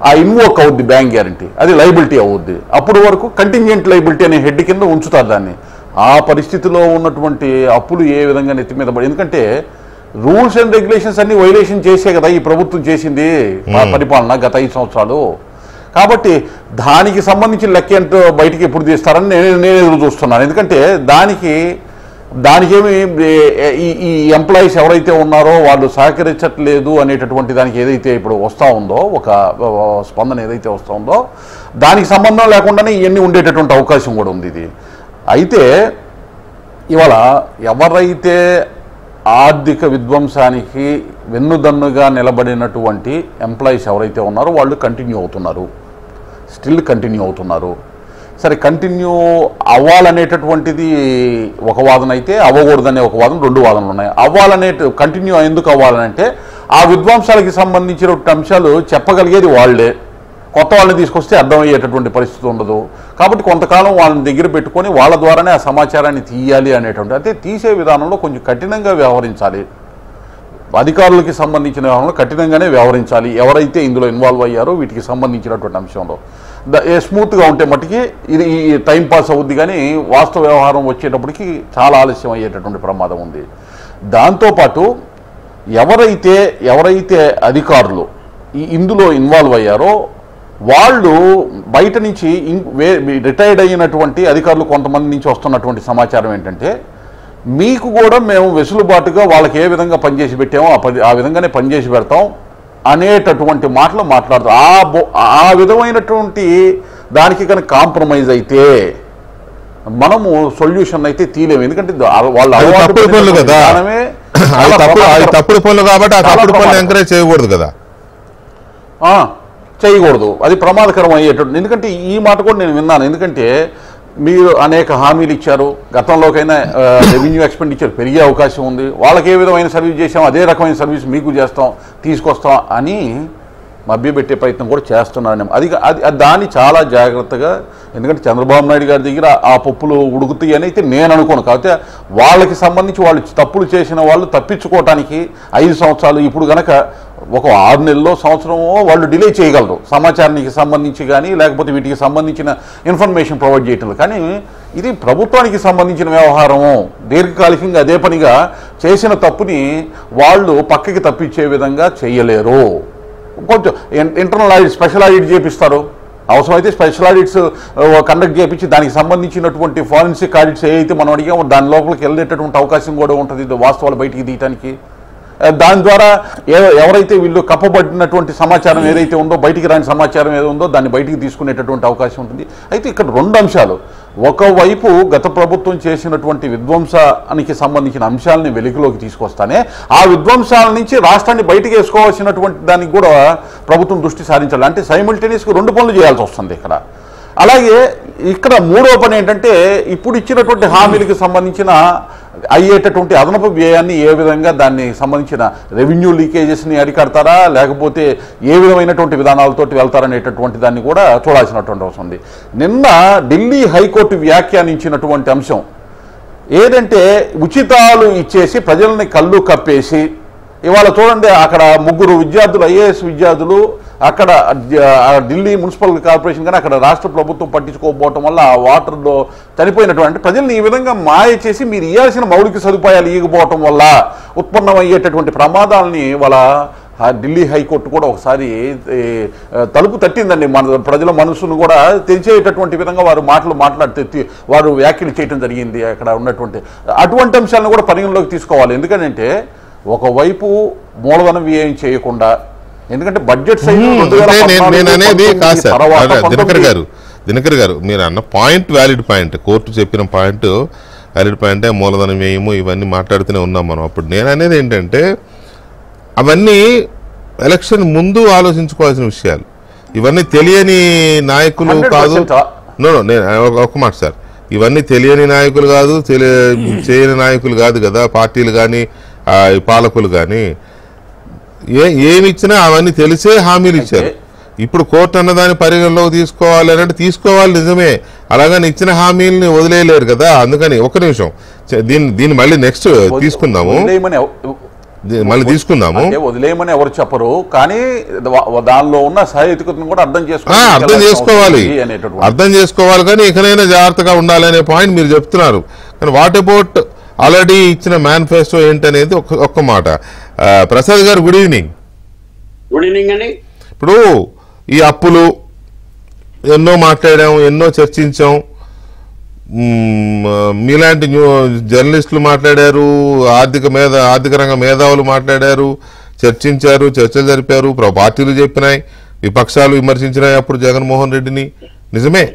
ఆ ఇన్వోక్ అవుద్ది బ్యాంక్ గ్యారంటీ, అది లైబిలిటీ అవుద్ది. అప్పుడు వరకు కంటింజెంట్ లైబిలిటీ అనే హెడ్ కింద ఉంచుతారు దాన్ని. ఆ పరిస్థితిలో ఉన్నటువంటి అప్పులు ఏ విధంగా నెత్తి మీద పడి, ఎందుకంటే రూల్స్ అండ్ రెగ్యులేషన్స్ అన్ని వైలేషన్ చేసే కదా ఈ ప్రభుత్వం చేసింది పరిపాలన గత 5 సంవత్సరాలు. కాబట్టి దానికి సంబంధించిన లెక్క ఏంటో బయటికి ఎప్పుడు తీస్తారని నేను ఎదురు చూస్తున్నాను. ఎందుకంటే దానికేమి ఈ ఎంప్లాయీస్ ఎవరైతే ఉన్నారో వాళ్ళు సహకరించట్లేదు అనేటటువంటి దానికి ఏదైతే ఇప్పుడు వస్తూ ఉందో ఒక స్పందన ఏదైతే వస్తూ ఉందో దానికి సంబంధం లేకుండానే ఇవన్నీ ఉండేటటువంటి అవకాశం కూడా ఉంది ఇది. అయితే ఇవాళ ఎవరైతే ఆర్థిక విధ్వంసానికి వెన్నుదన్నుగా నిలబడినటువంటి ఎంప్లాయీస్ ఎవరైతే ఉన్నారో వాళ్ళు కంటిన్యూ అవుతున్నారు, స్టిల్ కంటిన్యూ అవుతున్నారు. సరే కంటిన్యూ అవ్వాలనేటటువంటిది ఒక వాదన అయితే అవ్వకూడదనే ఒక వాదన, 2 వాదనలు ఉన్నాయి. కంటిన్యూ ఎందుకు అవ్వాలనంటే ఆ విధ్వంసాలకి సంబంధించిన అంశాలు చెప్పగలిగేది వాళ్ళే, కొత్త వాళ్ళని తీసుకొస్తే అర్థమయ్యేటటువంటి పరిస్థితి ఉండదు. కాబట్టి కొంతకాలం వాళ్ళని దగ్గర పెట్టుకొని వాళ్ళ ద్వారానే ఆ సమాచారాన్ని తీయాలి అనేటువంటి, అయితే తీసే విధానంలో కొంచెం కఠినంగా వ్యవహరించాలి, అధికారులకి సంబంధించిన వ్యవహారంలో కఠినంగానే వ్యవహరించాలి. ఎవరైతే ఇందులో ఇన్వాల్వ్ అయ్యారో వీటికి సంబంధించినటువంటి అంశంలో స్మూత్గా ఉంటే మట్టుకి ఇది టైం పాస్ అవుద్ది, కానీ వాస్తవ వ్యవహారం వచ్చేటప్పటికి చాలా ఆలస్యం అయ్యేటటువంటి ప్రమాదం ఉంది. దాంతోపాటు ఎవరైతే అధికారులు ఇందులో ఇన్వాల్వ్ అయ్యారో వాళ్ళు బయట నుంచి రిటైర్డ్ అయినటువంటి అధికారులు కొంతమంది నుంచి వస్తున్నటువంటి సమాచారం ఏంటంటే మీకు కూడా మేము వెసులుబాటుగా వాళ్ళకి ఏ విధంగా పనిచేసి పెట్టామో ఆ విధంగానే పనిచేసి పెడతాం అనేటటువంటి మాటలు మాట్లాడతాం. ఆ విధమైనటువంటి దానికి కనుక కాంప్రమైజ్ అయితే మనము సొల్యూషన్ అయితే తీయలేము. ఎందుకంటే వాళ్ళు తప్పుడు పనులు కాబట్టి ఆ తప్పుడు పనులు ఎంకరేజ్ చేయకూడదు కదా, చేయకూడదు, అది ప్రమాదకరం అయ్యేటట్టు. ఎందుకంటే ఈ మాట కూడా నేను విన్నాను. ఎందుకంటే మీరు అనేక హామీలు ఇచ్చారు, గతంలోకైనా రెవెన్యూ ఎక్స్పెండిచర్ పెరిగే అవకాశం ఉంది, వాళ్ళకి ఏ విధమైన సర్వీస్ చేసాం అదే రకమైన సర్వీస్ మీకు చేస్తాం తీసుకొస్తాం అని మభ్యపెట్టే ప్రయత్నం కూడా చేస్తున్నాను. అది దాన్ని చాలా జాగ్రత్తగా, ఎందుకంటే చంద్రబాబు నాయుడు గారి దగ్గర ఆ పప్పులు ఉడుకుతాయి అని అయితే నేను అనుకోను. కాకపోతే వాళ్ళకి సంబంధించి వాళ్ళు తప్పులు చేసిన వాళ్ళు తప్పించుకోవటానికి 5 సంవత్సరాలు ఇప్పుడు కనుక ఒక 6 నెలల్లో సంవత్సరమో వాళ్ళు డిలే చేయగలరు సమాచారానికి సంబంధించి కానీ లేకపోతే వీటికి సంబంధించిన ఇన్ఫర్మేషన్ ప్రొవైడ్ చేయటం. కానీ ఇది ప్రభుత్వానికి సంబంధించిన వ్యవహారము, దీర్ఘకాలికంగా అదే పనిగా చేసిన తప్పుని వాళ్ళు పక్కకి తప్పించే విధంగా చేయలేరు. కొంచెం ఇంటర్నల్ ఆడిట్, స్పెషల్ ఆడిట్ చేపిస్తారు, అవసరమైతే స్పెషల్ ఆడిట్స్ కండక్ట్ చేయించి దానికి సంబంధించినటువంటి ఫారెన్సిక్ ఆడిట్స్ ఏవైతే మనం అడిగామో దాని లోపలికి వెళ్ళేటటువంటి అవకాశం కూడా ఉంటుంది వాస్తవాలు బయటికి తీయటానికి. దాని ద్వారా ఎవరైతే వీళ్ళు కప్పబడినటువంటి సమాచారం ఏదైతే ఉందో బయటికి రాని సమాచారం ఏదో ఉందో దాన్ని బయటికి తీసుకునేటటువంటి అవకాశం ఉంటుంది. అయితే ఇక్కడ 2 అంశాలు, ఒకవైపు గత ప్రభుత్వం చేసినటువంటి విధ్వంసానికి సంబంధించిన అంశాలని వెలుగులోకి తీసుకొస్తానే ఆ విధ్వంసాల నుంచి రాష్ట్రాన్ని బయటికి వేసుకోవాల్సినటువంటి దానికి కూడా ప్రభుత్వం దృష్టి సారించాలి. అంటే సైమల్టేనియస్గా 2 పనులు చేయాల్సి వస్తుంది ఇక్కడ. అలాగే ఇక్కడ 3వ పని ఏంటంటే ఇప్పుడు ఇచ్చినటువంటి హామీలకు సంబంధించిన అయ్యేటటువంటి అదనపు వ్యయాన్ని ఏ విధంగా దాన్ని సంబంధించిన రెవెన్యూ లీకేజెస్ని అరికడతారా లేకపోతే ఏ విధమైనటువంటి విధానాలతోటి వెళ్తారనేటటువంటి దాన్ని కూడా చూడాల్సినటువంటి అవసరం ఉంది. నిన్న ఢిల్లీ హైకోర్టు వ్యాఖ్యానించినటువంటి అంశం ఏదంటే ఉచితాలు ఇచ్చేసి ప్రజల్ని కళ్ళు కప్పేసి, ఇవాళ చూడండి అక్కడ 3 విద్యార్థులు ఐఏఎస్ విద్యార్థులు అక్కడ ఢిల్లీ మున్సిపల్ కార్పొరేషన్ కానీ అక్కడ రాష్ట్ర ప్రభుత్వం పట్టించుకోకపోవటం వల్ల ఆ వాటర్లో చనిపోయినటువంటి ప్రజల్ని ఈ విధంగా మాయ చేసి మీరు ఇవ్వాల్సిన మౌలిక సదుపాయాలు ఇవ్వకపోవటం వల్ల ఉత్పన్నమయ్యేటటువంటి ప్రమాదాలని వాళ్ళ ఢిల్లీ హైకోర్టు కూడా ఒకసారి తలుపు తట్టిందండి. మన ప్రజల మనసును కూడా తెలిసేటటువంటి విధంగా వారు మాట్లాడితే వారు వ్యాఖ్యలు చేయడం జరిగింది. అక్కడ ఉన్నటువంటి అటువంటి అంశాలను కూడా పరిగణలోకి తీసుకోవాలి. ఎందుకంటే ఒకవైపు మూలధనం వ్యయం చేయకుండా, ఎందుకంటే బడ్జెట్ సైజ్ దినకర్ గారు మీరు అన్న పాయింట్ వ్యాలిడ్ పాయింట్, కోర్టు చెప్పిన పాయింట్ వ్యాలిడ్ పాయింటే మూలధనం వ్యయము ఇవన్నీ మాట్లాడుతూనే ఉన్నాం మనం. అప్పుడు నేను అనేది ఏంటంటే అవన్నీ ఎలక్షన్ ముందు ఆలోచించుకోవాల్సిన విషయాలు. ఇవన్నీ తెలియని నాయకులు కాదు. నేను ఒక మాట సార్, ఇవన్నీ తెలియని నాయకులు కాదు, చేయని నాయకులు కాదు కదా పార్టీలు కానీ పాలకులు కానీ. ఏమి ఇచ్చినా అవన్నీ తెలిసే హామీలు ఇచ్చారు. ఇప్పుడు కోర్టు అన్నదాన్ని పరిగణలోకి తీసుకోవాలి అంటే తీసుకోవాలి నిజమే, అలాగని ఇచ్చిన హామీలని వదిలేయలేరు కదా. అందుకని ఒక నిమిషం దీన్ని మళ్ళీ నెక్స్ట్ తీసుకుందాము, వదిలేయమని ఎవరు చెప్పరు, కానీ దానిలో ఉన్న సహేతుకతను కూడా అర్థం చేసుకోవాలి కానీ ఇకనైనా జాగ్రత్తగా ఉండాలనే పాయింట్ మీరు చెప్తున్నారు. కానీ వాట్ అబౌట్ ఆల్రెడీ ఇచ్చిన మేనిఫెస్టో ఏంటనేది ఒక్క మాట. ప్రసాద్ గారు గుడ్ ఈవినింగ్. గుడ్ ఈవినింగ్ అండి. ఇప్పుడు ఈ అప్పులు ఎన్నో మాట్లాడాం, ఎన్నో చర్చించాం, మీలాంటి జర్నలిస్టులు మాట్లాడారు, ఆర్థిక రంగ మేధావులు మాట్లాడారు, చర్చించారు, చర్చలు జరిపారు, పార్టీలు చెప్పినాయి, విపక్షాలు విమర్శించినాయి అప్పుడు జగన్మోహన్ రెడ్డిని. నిజమే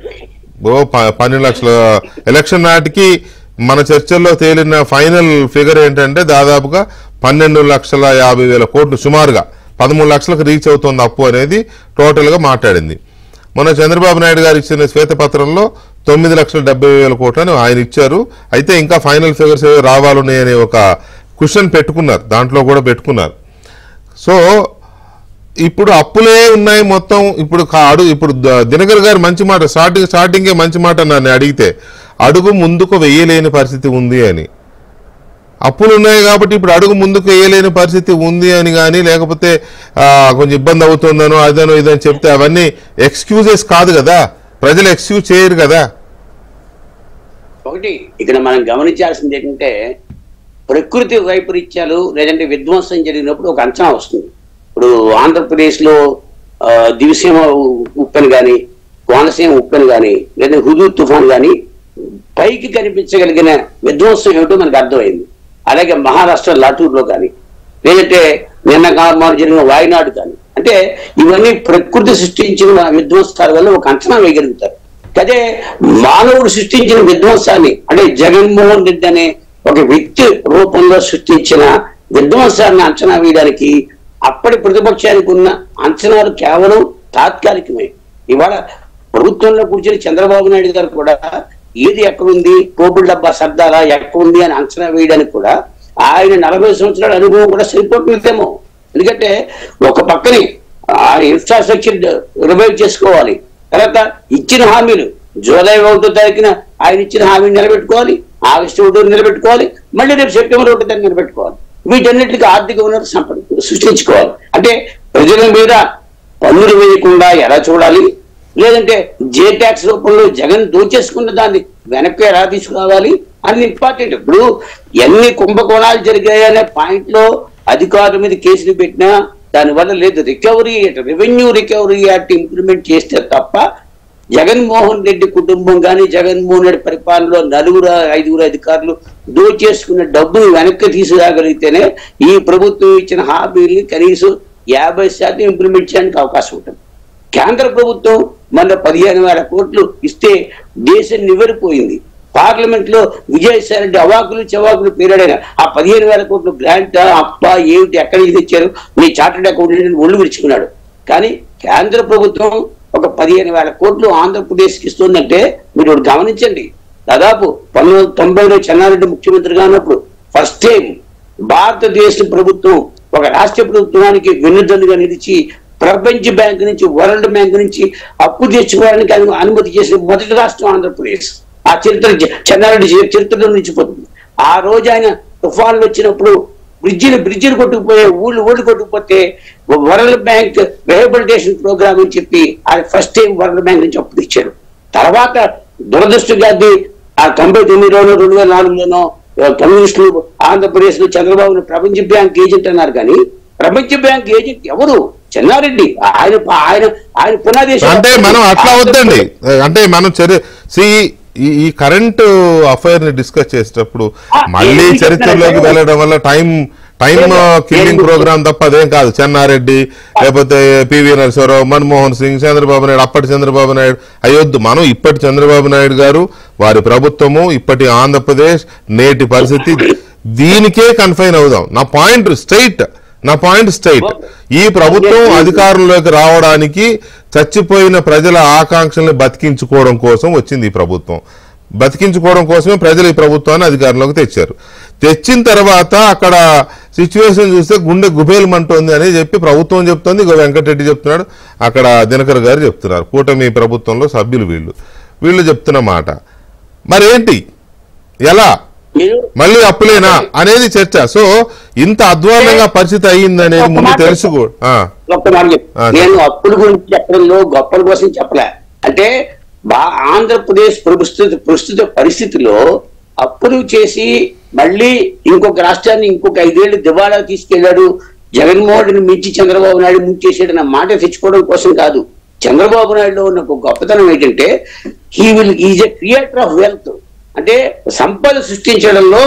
12 లక్షల ఎలక్షన్ నాటికి మన చర్చల్లో తేలిన ఫైనల్ ఫిగర్ ఏంటంటే దాదాపుగా 12,50,000 కోట్లు, సుమారుగా 13 లక్షలకు రీచ్ అవుతుంది అప్పు అనేది టోటల్గా మాట్లాడింది. మొన్న చంద్రబాబు నాయుడు గారు ఇచ్చిన శ్వేతపత్రంలో 9,70,000 కోట్లు అని ఆయన ఇచ్చారు. అయితే ఇంకా ఫైనల్ ఫిగర్స్ రావాలనే ఒక క్వశ్చన్ పెట్టుకున్నారు, దాంట్లో కూడా పెట్టుకున్నారు. సో ఇప్పుడు అప్పులే ఉన్నాయి మొత్తం. ఇప్పుడు దినకర్ గారు మంచి మాట, స్టార్టింగే మంచి మాట నన్ను అడిగితే, అడుగు ముందుకు వెయ్యలేని పరిస్థితి ఉంది అని. అప్పులు ఉన్నాయి కాబట్టి ఇప్పుడు అడుగు ముందుకు వేయలేని పరిస్థితి ఉంది అని కానీ, లేకపోతే కొంచెం ఇబ్బంది అవుతుందనో అదనో ఇదని చెప్తే అవన్నీ ఎక్స్క్యూజెస్ కాదు కదా, ప్రజలు ఎక్స్క్యూజ్ చేయరు కదా. ఒకటి ఇక్కడ మనం గమనించాల్సింది ఏంటంటే, ప్రకృతి వైపరీత్యాలు లేదంటే విధ్వంసం జరిగినప్పుడు ఒక అంచనా వస్తుంది. ఇప్పుడు ఆంధ్రప్రదేశ్లో దివిసీమ ఉప్పెను కానీ, కోనసీమ ఉప్పెను కానీ, లేదా హుదూద్ తుఫాన్ కానీ పైకి కనిపించగలిగిన విధ్వంసం ఏమిటో మనకు అర్థమైంది. అలాగే మహారాష్ట్ర లాటూర్లో కానీ, లేదంటే నిన్న కాలం జరిగిన వాయనాడు కానీ, అంటే ఇవన్నీ ప్రకృతి సృష్టించిన విధ్వంసాల వల్ల ఒక అంచనా వేయగలుగుతారు. అదే మానవుడు సృష్టించిన విధ్వంసాన్ని, అంటే జగన్మోహన్ రెడ్డి అనే ఒక వ్యక్తి రూపంలో సృష్టించిన విధ్వంసాన్ని అంచనా వేయడానికి అప్పటి ప్రతిపక్షానికి ఉన్న అంచనాలు కేవలం తాత్కాలికమే. ఇవాళ ప్రభుత్వంలో కూర్చొని చంద్రబాబు నాయుడు గారు కూడా ఏది ఎక్కడుంది, కోపుల డబ్బా శబ్దాలా ఎక్కడుంది అని అంచనా వేయడానికి కూడా ఆయన 40 సంవత్సరాల అనుభవం కూడా సరిపోతుందేమో. ఎందుకంటే ఒక పక్కని ఆ ఇన్ఫ్రాస్ట్రక్చర్ రివైవ్ చేసుకోవాలి, తర్వాత ఇచ్చిన హామీలు జూలై 1వ తారీఖున ఆయన ఇచ్చిన హామీని నిలబెట్టుకోవాలి, ఆగస్టు 1 నిలబెట్టుకోవాలి, మళ్ళీ రేపు సెప్టెంబర్ 1 తారీఖు నిలబెట్టుకోవాలి. వీటన్నిటికీ ఆర్థిక వనరు సృష్టించుకోవాలి. అంటే ప్రజల మీద పన్నులు వేయకుండా ఎలా చూడాలి, లేదంటే జే ట్యాక్స్ రూపంలో జగన్ దోచేసుకున్న దాన్ని వెనక్కి ఎలా తీసుకురావాలి అన్ని ఇంపార్టెంట్. ఇప్పుడు ఎన్ని కుంభకోణాలు జరిగాయనే పాయింట్ లో అధికారుల మీద కేసులు పెట్టినా దానివల్ల లేదు. Recovery revenue recovery act implement చేస్తే తప్ప జగన్మోహన్ రెడ్డి కుటుంబం కానీ, జగన్మోహన్ రెడ్డి పరిపాలనలో 4-5 అధికారులు దోచేసుకున్న డబ్బును వెనక్కి తీసుకురాగలిగితేనే ఈ ప్రభుత్వం ఇచ్చిన హామీల్ని కనీసం 50% ఇంప్లిమెంట్ చేయడానికి అవకాశం ఉంటుంది. కేంద్ర ప్రభుత్వం మన 15,000 కోట్లు ఇస్తే దేశం నివ్వెరపోయింది. పార్లమెంట్ లో విజయసాయి రెడ్డి అవాకులు చవాకులు పేరాడైన ఆ 15,000 కోట్లు గ్రాంట్ అప్ప ఏమిటి ఎక్కడి నుంచి తెచ్చారు, మీ చార్టెడ్ అకౌంటెంట్ ఒళ్ళు విరుచుకున్నాడు. కానీ కేంద్ర ప్రభుత్వం ఒక 15,000 కోట్లు ఆంధ్రప్రదేశ్కి ఇస్తుందంటే మీరు గమనించండి. దాదాపు 1990లో చెన్నారెడ్డి ముఖ్యమంత్రిగా ఉన్నప్పుడు ఫస్ట్ టైం భారతదేశ ప్రభుత్వం ఒక రాష్ట్ర ప్రభుత్వానికి వెన్నుదన్నుగా నిలిచి ప్రపంచ బ్యాంక్ నుంచి, వరల్డ్ బ్యాంక్ నుంచి అప్పు తెచ్చుకోవడానికి అనుమతి చేసిన మొదటి రాష్ట్రం ఆంధ్రప్రదేశ్. ఆ చరిత్ర చెన్నారెడ్డి చరిత్రలో నిలిచిపోతుంది. ఆ రోజు ఆయన తుఫాన్లు వచ్చినప్పుడు బ్రిడ్జిలు కొట్టుకుపోయే ఊళ్ళు కొట్టుకుపోతే వరల్డ్ బ్యాంక్ రిహాబిలిటేషన్ ప్రోగ్రామ్ అని చెప్పి అది ఫస్ట్ టైం వరల్డ్ బ్యాంక్ నుంచి అప్పు ఇచ్చారు. తర్వాత దురదృష్టంగా ఆ 99లోనో 2004లోనో కమ్యూనిస్టులు ఆంధ్రప్రదేశ్ లో చంద్రబాబును ప్రపంచ బ్యాంక్ ఏజెంట్ అన్నారు. కానీ ప్రపంచ బ్యాంక్ ఏజెంట్ ఎవరు? చెన్నారెడ్డి. ఆయన పునాదేశం. అంటే మనం అట్లా వద్దండి, అంటే మనం ఈ కరెంట్ అఫైర్ ని డిస్కస్ చేసేటప్పుడు మళ్ళీ చరిత్రలోకి వెళ్ళడం వల్ల టైం కిల్లింగ్ ప్రోగ్రామ్ తప్ప అదేం కాదు. చెన్నారెడ్డి లేకపోతే పివి నరసింహారావు, మన్మోహన్ సింగ్, చంద్రబాబు నాయుడు, అప్పటి చంద్రబాబు నాయుడు అయ్యొద్దు. మనం ఇప్పటి చంద్రబాబు నాయుడు గారు, వారి ప్రభుత్వము, ఇప్పటి ఆంధ్రప్రదేశ్ నేటి పరిస్థితి, దీనికే కన్ఫైన్ అవుదాం. నా పాయింట్ స్ట్రైట్. ఈ ప్రభుత్వం అధికారంలోకి రావడానికి చచ్చిపోయిన ప్రజల ఆకాంక్షల్ని బతికించుకోవడం కోసం వచ్చింది ఈ ప్రభుత్వం. బతికించుకోవడం కోసమే ప్రజలు ఈ ప్రభుత్వాన్ని అధికారంలోకి తెచ్చారు. తెచ్చిన తర్వాత అక్కడ సిచ్యువేషన్ చూస్తే గుండె గుబేలమంటోంది అని చెప్పి ప్రభుత్వం చెప్తుంది, వెంకటరెడ్డి చెప్తున్నాడు, అక్కడ దినకర్ గారు చెప్తున్నారు, కూటమి ప్రభుత్వంలో సభ్యులు వీళ్ళు చెప్తున్న మాట. మరేంటి, ఎలా మళ్ళీ అప్పులేనా అనేది చర్చ. సో ఇంత అధ్వానంగా పరిస్థితి అయ్యింది అనేది ముందు తెలుసు. నేను అప్పుల గురించి చెప్పడంలో గొప్పల కోసం చెప్పలే. అంటే ఆంధ్రప్రదేశ్ ప్రస్తుత పరిస్థితిలో అప్పులు చేసి మళ్ళీ ఇంకొక రాష్ట్రాన్ని ఇంకొక 5 ఏళ్ళు దివాళా తీసుకెళ్లాడు, జగన్మోహన్ రెడ్డిని మించి చంద్రబాబు నాయుడు ముంచేసాడు అన్న మాట తెచ్చుకోవడం కోసం కాదు. చంద్రబాబు నాయుడులో ఉన్న ఒక గొప్పతనం ఏంటంటే is a creator of wealth. అంటే సంపద సృష్టించడంలో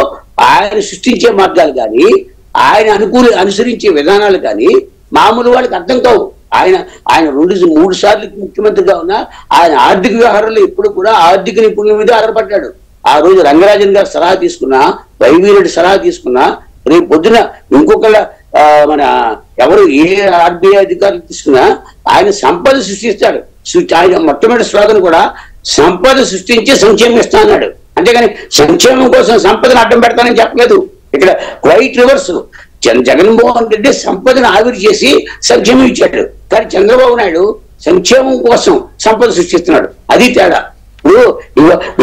ఆయన సృష్టించే మార్గాలు కానీ, ఆయన అనుసరించే విధానాలు కానీ మామూలు వాళ్ళకి అర్థం కావు. ఆయన 2-3 సార్లు ముఖ్యమంత్రిగా ఉన్నా ఆయన ఆర్థిక వ్యవహారంలో ఎప్పుడు కూడా ఆర్థిక నిపుణుల మీద ఆధారపడ్డాడు. ఆ రోజు రంగరాజన్ గారు సలహా తీసుకున్నా, వైవీరెడ్డి సలహా తీసుకున్నా, రేపు పొద్దున ఇంకొకళ్ళ మన ఎవరు ఏ ఆర్బీఐ అధికారులు తీసుకున్నా ఆయన సంపద సృష్టిస్తాడు. ఆయన మొట్టమొదటి స్లోగన్ కూడా సంపద సృష్టించి సంక్షేమం ఇస్తా అన్నాడు. అంతేగాని సంక్షేమం కోసం సంపదను అడ్డం పెడతానని చెప్పలేదు. ఇక్కడ క్వైట్ రివర్స్. జగన్మోహన్ రెడ్డి సంపదను ఆవిరి చేసి సంక్షేమం ఇచ్చాడు, కానీ చంద్రబాబు నాయుడు సంక్షేమం కోసం సంపద సృష్టిస్తున్నాడు. అది తేడా.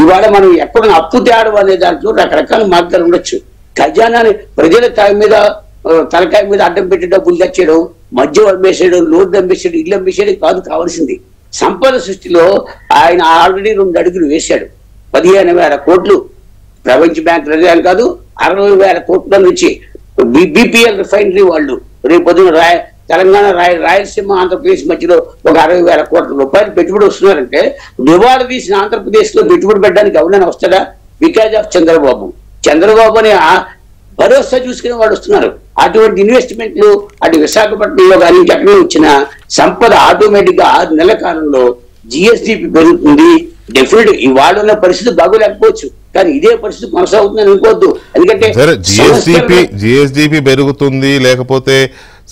ఇవాళ మనం ఎక్కడ అప్పు తేడం అనే దాంట్లో రకరకాల మార్గాలు ఉండొచ్చు. ఖజానాని ప్రజల తలకాయ మీద అడ్డం పెట్టి డబ్బులు తెచ్చేయడం, మద్యం అమ్మేసేయడం, లోడ్లు అమ్మేసేయడం, ఇల్లు అమ్మేసేయడం కాదు కావాల్సింది. సంపద సృష్టిలో ఆయన ఆల్రెడీ 2 అడుగులు వేశాడు. 15,000 కోట్లు ప్రపంచ బ్యాంక్ రిజర్వ్ కాదు, 60,000 కోట్ల నుంచి బీపీఎల్ రిఫైనరీ వాళ్ళు రేపు పొద్దున తెలంగాణ రాయలసీమ ఆంధ్రప్రదేశ్ మధ్యలో ఒక 60,000 కోట్ల రూపాయలు పెట్టుబడి వస్తున్నారంటే దివాళా తీసిన ఆంధ్రప్రదేశ్ లో పెట్టుబడి పెట్టడానికి ఎవరైనా వస్తాడా? బికాజ్ ఆఫ్ చంద్రబాబు అనే భరోసా చూసుకునే వాళ్ళు వస్తున్నారు. అటువంటి ఇన్వెస్ట్మెంట్లు అటు విశాఖపట్నంలో కానీ ఎక్కడ వచ్చిన సంపద ఆటోమేటిక్ గా 6 నెలల కాలంలో జిఎస్డిపి పెరుగుతుంది. డెఫినెట్ ఇవాళ ఉన్న పరిస్థితి బాగోలేకపోవచ్చు, కానీ ఇదే పరిస్థితి కొనసాగుతుందని అనుకోవద్దు. ఎందుకంటే జిఎస్డిపి పెరుగుతుంది, లేకపోతే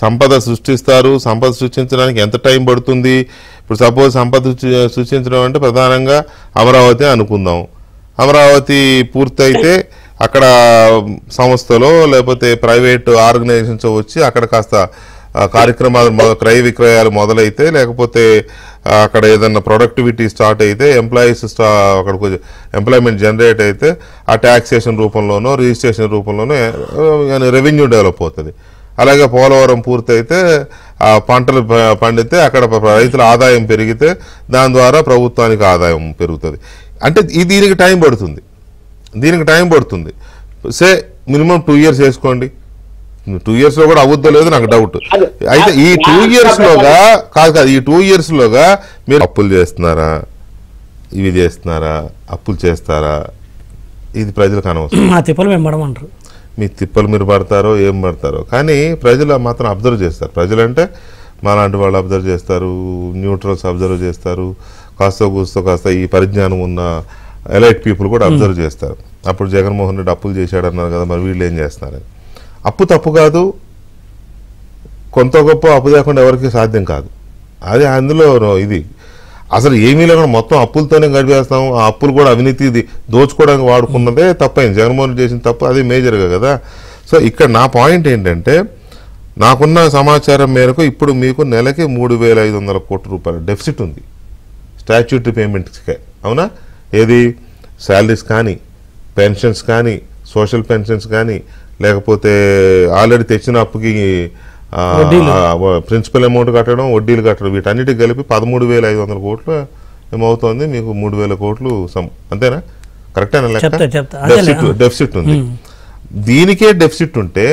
సంపద సృష్టిస్తారు. సంపద సృష్టించడానికి ఎంత టైం పడుతుంది? ఇప్పుడు సపోజ్ సంపద సృష్టించడం అంటే ప్రధానంగా అమరావతి అనుకుందాం. అమరావతి పూర్తయితే అక్కడ సంస్థలో లేకపోతే ప్రైవేట్ ఆర్గనైజేషన్స్ వచ్చి అక్కడ కాస్త కార్యక్రమాలు క్రయ విక్రయాలు మొదలైతే, లేకపోతే అక్కడ ఏదన్నా ప్రొడక్టివిటీ స్టార్ట్ అయితే, అక్కడికి ఎంప్లాయ్మెంట్ జనరేట్ అయితే ఆ ట్యాక్సేషన్ రూపంలోనో రిజిస్ట్రేషన్ రూపంలోనో రెవెన్యూ డెవలప్ అవుతుంది. అలాగే పోలవరం పూర్తయితే ఆ పంటలు పండితే అక్కడ రైతుల ఆదాయం పెరిగితే దాని ద్వారా ప్రభుత్వానికి ఆదాయం పెరుగుతుంది. అంటే దీనికి టైం పడుతుంది. సే మినిమం 2 years వేసుకోండి. 2 years లో కూడా అవుద్దో లేదో నాకు డౌట్. అయితే ఈ 2 years లోగా ఈ 2 years లోగా మీరు అప్పులు చేస్తున్నారా, ఇవి చేస్తున్నారా, అప్పులు చేస్తారా, ఇది ప్రజలకు అనవసరం. మా తిప్పలు మేము పడమంటారు. మీ తిప్పలు మీరు పడతారో ఏం పడతారో, కానీ ప్రజలు మాత్రం అబ్జర్వ్ చేస్తారు. ప్రజలు అంటే మాలాంటి వాళ్ళు అబ్జర్వ్ చేస్తారు, న్యూట్రల్స్ అబ్జర్వ్ చేస్తారు, కాస్త ఈ పరిజ్ఞానం ఉన్న ఎలైట్ పీపుల్ కూడా అబ్జర్వ్ చేస్తారు. అప్పుడు జగన్మోహన్ రెడ్డి అప్పులు చేశాడన్నారు కదా, మరి వీళ్ళు ఏం చేస్తున్నారని. అప్పు తప్పు కాదు, కొంత గొప్ప అప్పు లేకుండా ఎవరికి సాధ్యం కాదు. అది అందులో ఇది అసలు ఏమీ లేకుండా మొత్తం అప్పులతోనే గడిపేస్తాం. ఆ అప్పులు కూడా అవినీతి దోచుకోవడానికి వాడుకున్నదే తప్పైంది. జగన్మోహన్ రెడ్డి చేసిన తప్పు అది మేజర్గా కదా. సో ఇక్కడ నా పాయింట్ ఏంటంటే, నాకున్న సమాచారం మేరకు ఇప్పుడు మీకు నెలకి 3,500 కోట్ల రూపాయల డెఫిసిట్ ఉంది స్టాచ్యూటరీ పేమెంట్స్కే. అవునా? ఏది శాలరీస్ కానీ, పెన్షన్స్ కానీ, సోషల్ పెన్షన్స్ కానీ, లేకపోతే ఆల్రెడీ తెచ్చిన అప్పుకి ప్రిన్సిపల్ అమౌంట్ కట్టడం, వడ్డీలు కట్టడం, వీటన్నిటికి కలిపి 13,500 కోట్లు ఏమవుతోంది మీకు? 3,000 కోట్లు అంతేనా? కరెక్టేనా లెక్క? డెఫిసిట్ ఉంది. దీనికే డెఫిసిట్ ఉంటే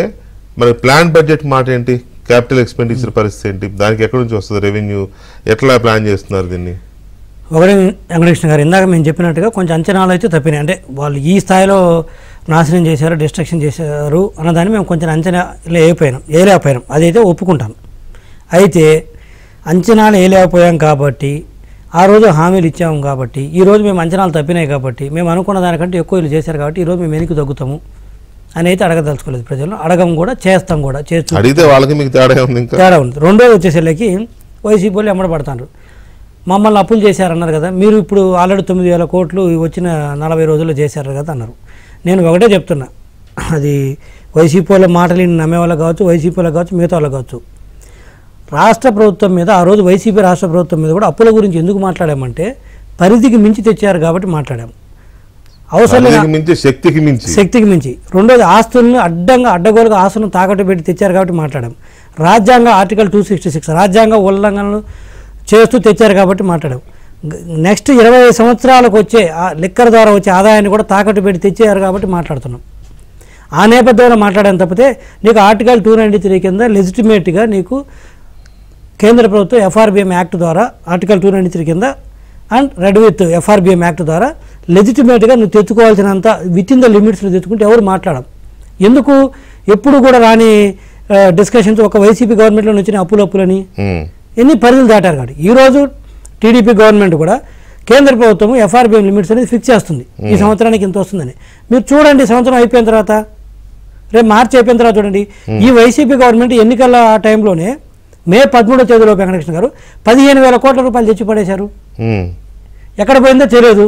మరి ప్లాన్ బడ్జెట్ మాట ఏంటి? క్యాపిటల్ ఎక్స్పెండిచర్ పరిస్థితి ఏంటి? దానికి ఎక్కడి నుంచి వస్తుంది రెవెన్యూ? ఎట్లా ప్లాన్ చేస్తున్నారు దీన్ని? ఒకటి వెంకటకృష్ణ గారు, ఇందాక మేము చెప్పినట్టుగా కొంచెం అంచనాలు అయితే తప్పినాయి. అంటే వాళ్ళు ఈ స్థాయిలో నాశనం చేశారు, డిస్ట్రక్షన్ చేశారు అన్నదాన్ని మేము కొంచెం అంచనా వేయలేకపోయినాం. అదైతే ఒప్పుకుంటాను. అయితే అంచనాలు వేయలేకపోయాం కాబట్టి, ఆ రోజు హామీలు ఇచ్చాము కాబట్టి, ఈరోజు మేము అంచనాలు తప్పినాయి కాబట్టి, మేము అనుకున్న దానికంటే ఎక్కువ వీళ్ళు చేశారు కాబట్టి ఈరోజు మేము వెనక్కి తగ్గుతాము అని అయితే అడగదలుచుకోలేదు ప్రజలు. అడగం కూడా, చేస్తాం కూడా. అడిగితే వాళ్ళకి మీకు తేడా ఉంది. రెండోది వచ్చేసరికి వైసీపీ వాళ్ళు ఎమ్మడబడతారు. మమ్మల్ని అప్పులు చేశారన్నారు కదా, మీరు ఇప్పుడు ఆల్రెడీ 9,000 కోట్లు వచ్చిన 40 రోజుల్లో చేశారు కదా అన్నారు. నేను ఒకటే చెప్తున్నా, అది వైసీపీ వాళ్ళ మాటలు నమ్మే వాళ్ళకి కావచ్చు, వైసీపీ వాళ్ళకి కావచ్చు, మిగతా వాళ్ళకి కావచ్చు, రాష్ట్ర ప్రభుత్వం మీద ఆ రోజు వైసీపీ రాష్ట్ర ప్రభుత్వం మీద కూడా అప్పుల గురించి ఎందుకు మాట్లాడామంటే పరిధికి మించి తెచ్చారు కాబట్టి మాట్లాడాము. అవసరం శక్తికి మించి. రెండోది ఆస్తులను అడ్డగోలుగా ఆస్తులను తాకట్టు పెట్టి తెచ్చారు కాబట్టి మాట్లాడాము. రాజ్యాంగ ఆర్టికల్ 266 రాజ్యాంగ ఉల్లంఘనలు చేస్తూ తెచ్చారు కాబట్టి మాట్లాడాం. నెక్స్ట్ 20 సంవత్సరాలకు వచ్చే లిక్కర్ ద్వారా వచ్చే ఆదాయాన్ని కూడా తాకట్టు పెట్టి తెచ్చారు కాబట్టి మాట్లాడుతున్నాం. ఆ నేపథ్యంలో మాట్లాడాను తప్పితే నీకు ఆర్టికల్ 293 కింద లెజిటిమేట్గా నీకు కేంద్ర ప్రభుత్వం FRBM యాక్ట్ ద్వారా ఆర్టికల్ 293 కింద and red with FRBM act ద్వారా లెజిటిమేట్గా నువ్వు తెచ్చుకోవాల్సినంత విత్ ఇన్ ద లిమిట్స్లో తెచ్చుకుంటే ఎవరు మాట్లాడడం ఎందుకు? ఎప్పుడు కూడా రాని డిస్కషన్స్ ఒక వైసీపీ గవర్నమెంట్లో వచ్చిన అప్పులని ఎన్ని పరిధులు దాటారు కాబట్టి ఈరోజు టీడీపీ గవర్నమెంట్ కూడా కేంద్ర ప్రభుత్వం FRBM లిమిట్స్ అనేది ఫిక్స్ చేస్తుంది. ఈ సంవత్సరానికి ఇంత వస్తుందని. మీరు చూడండి, సంవత్సరం అయిపోయిన తర్వాత, రేపు మార్చి అయిపోయిన తర్వాత చూడండి, ఈ వైసీపీ గవర్నమెంట్ ఎన్నికల ఆ టైంలోనే మే 13వ తేదీలో వెంకటకృష్ణ గారు 15,000 కోట్ల రూపాయలు తెచ్చి పడేశారు. ఎక్కడ పోయిందో తెలియదు.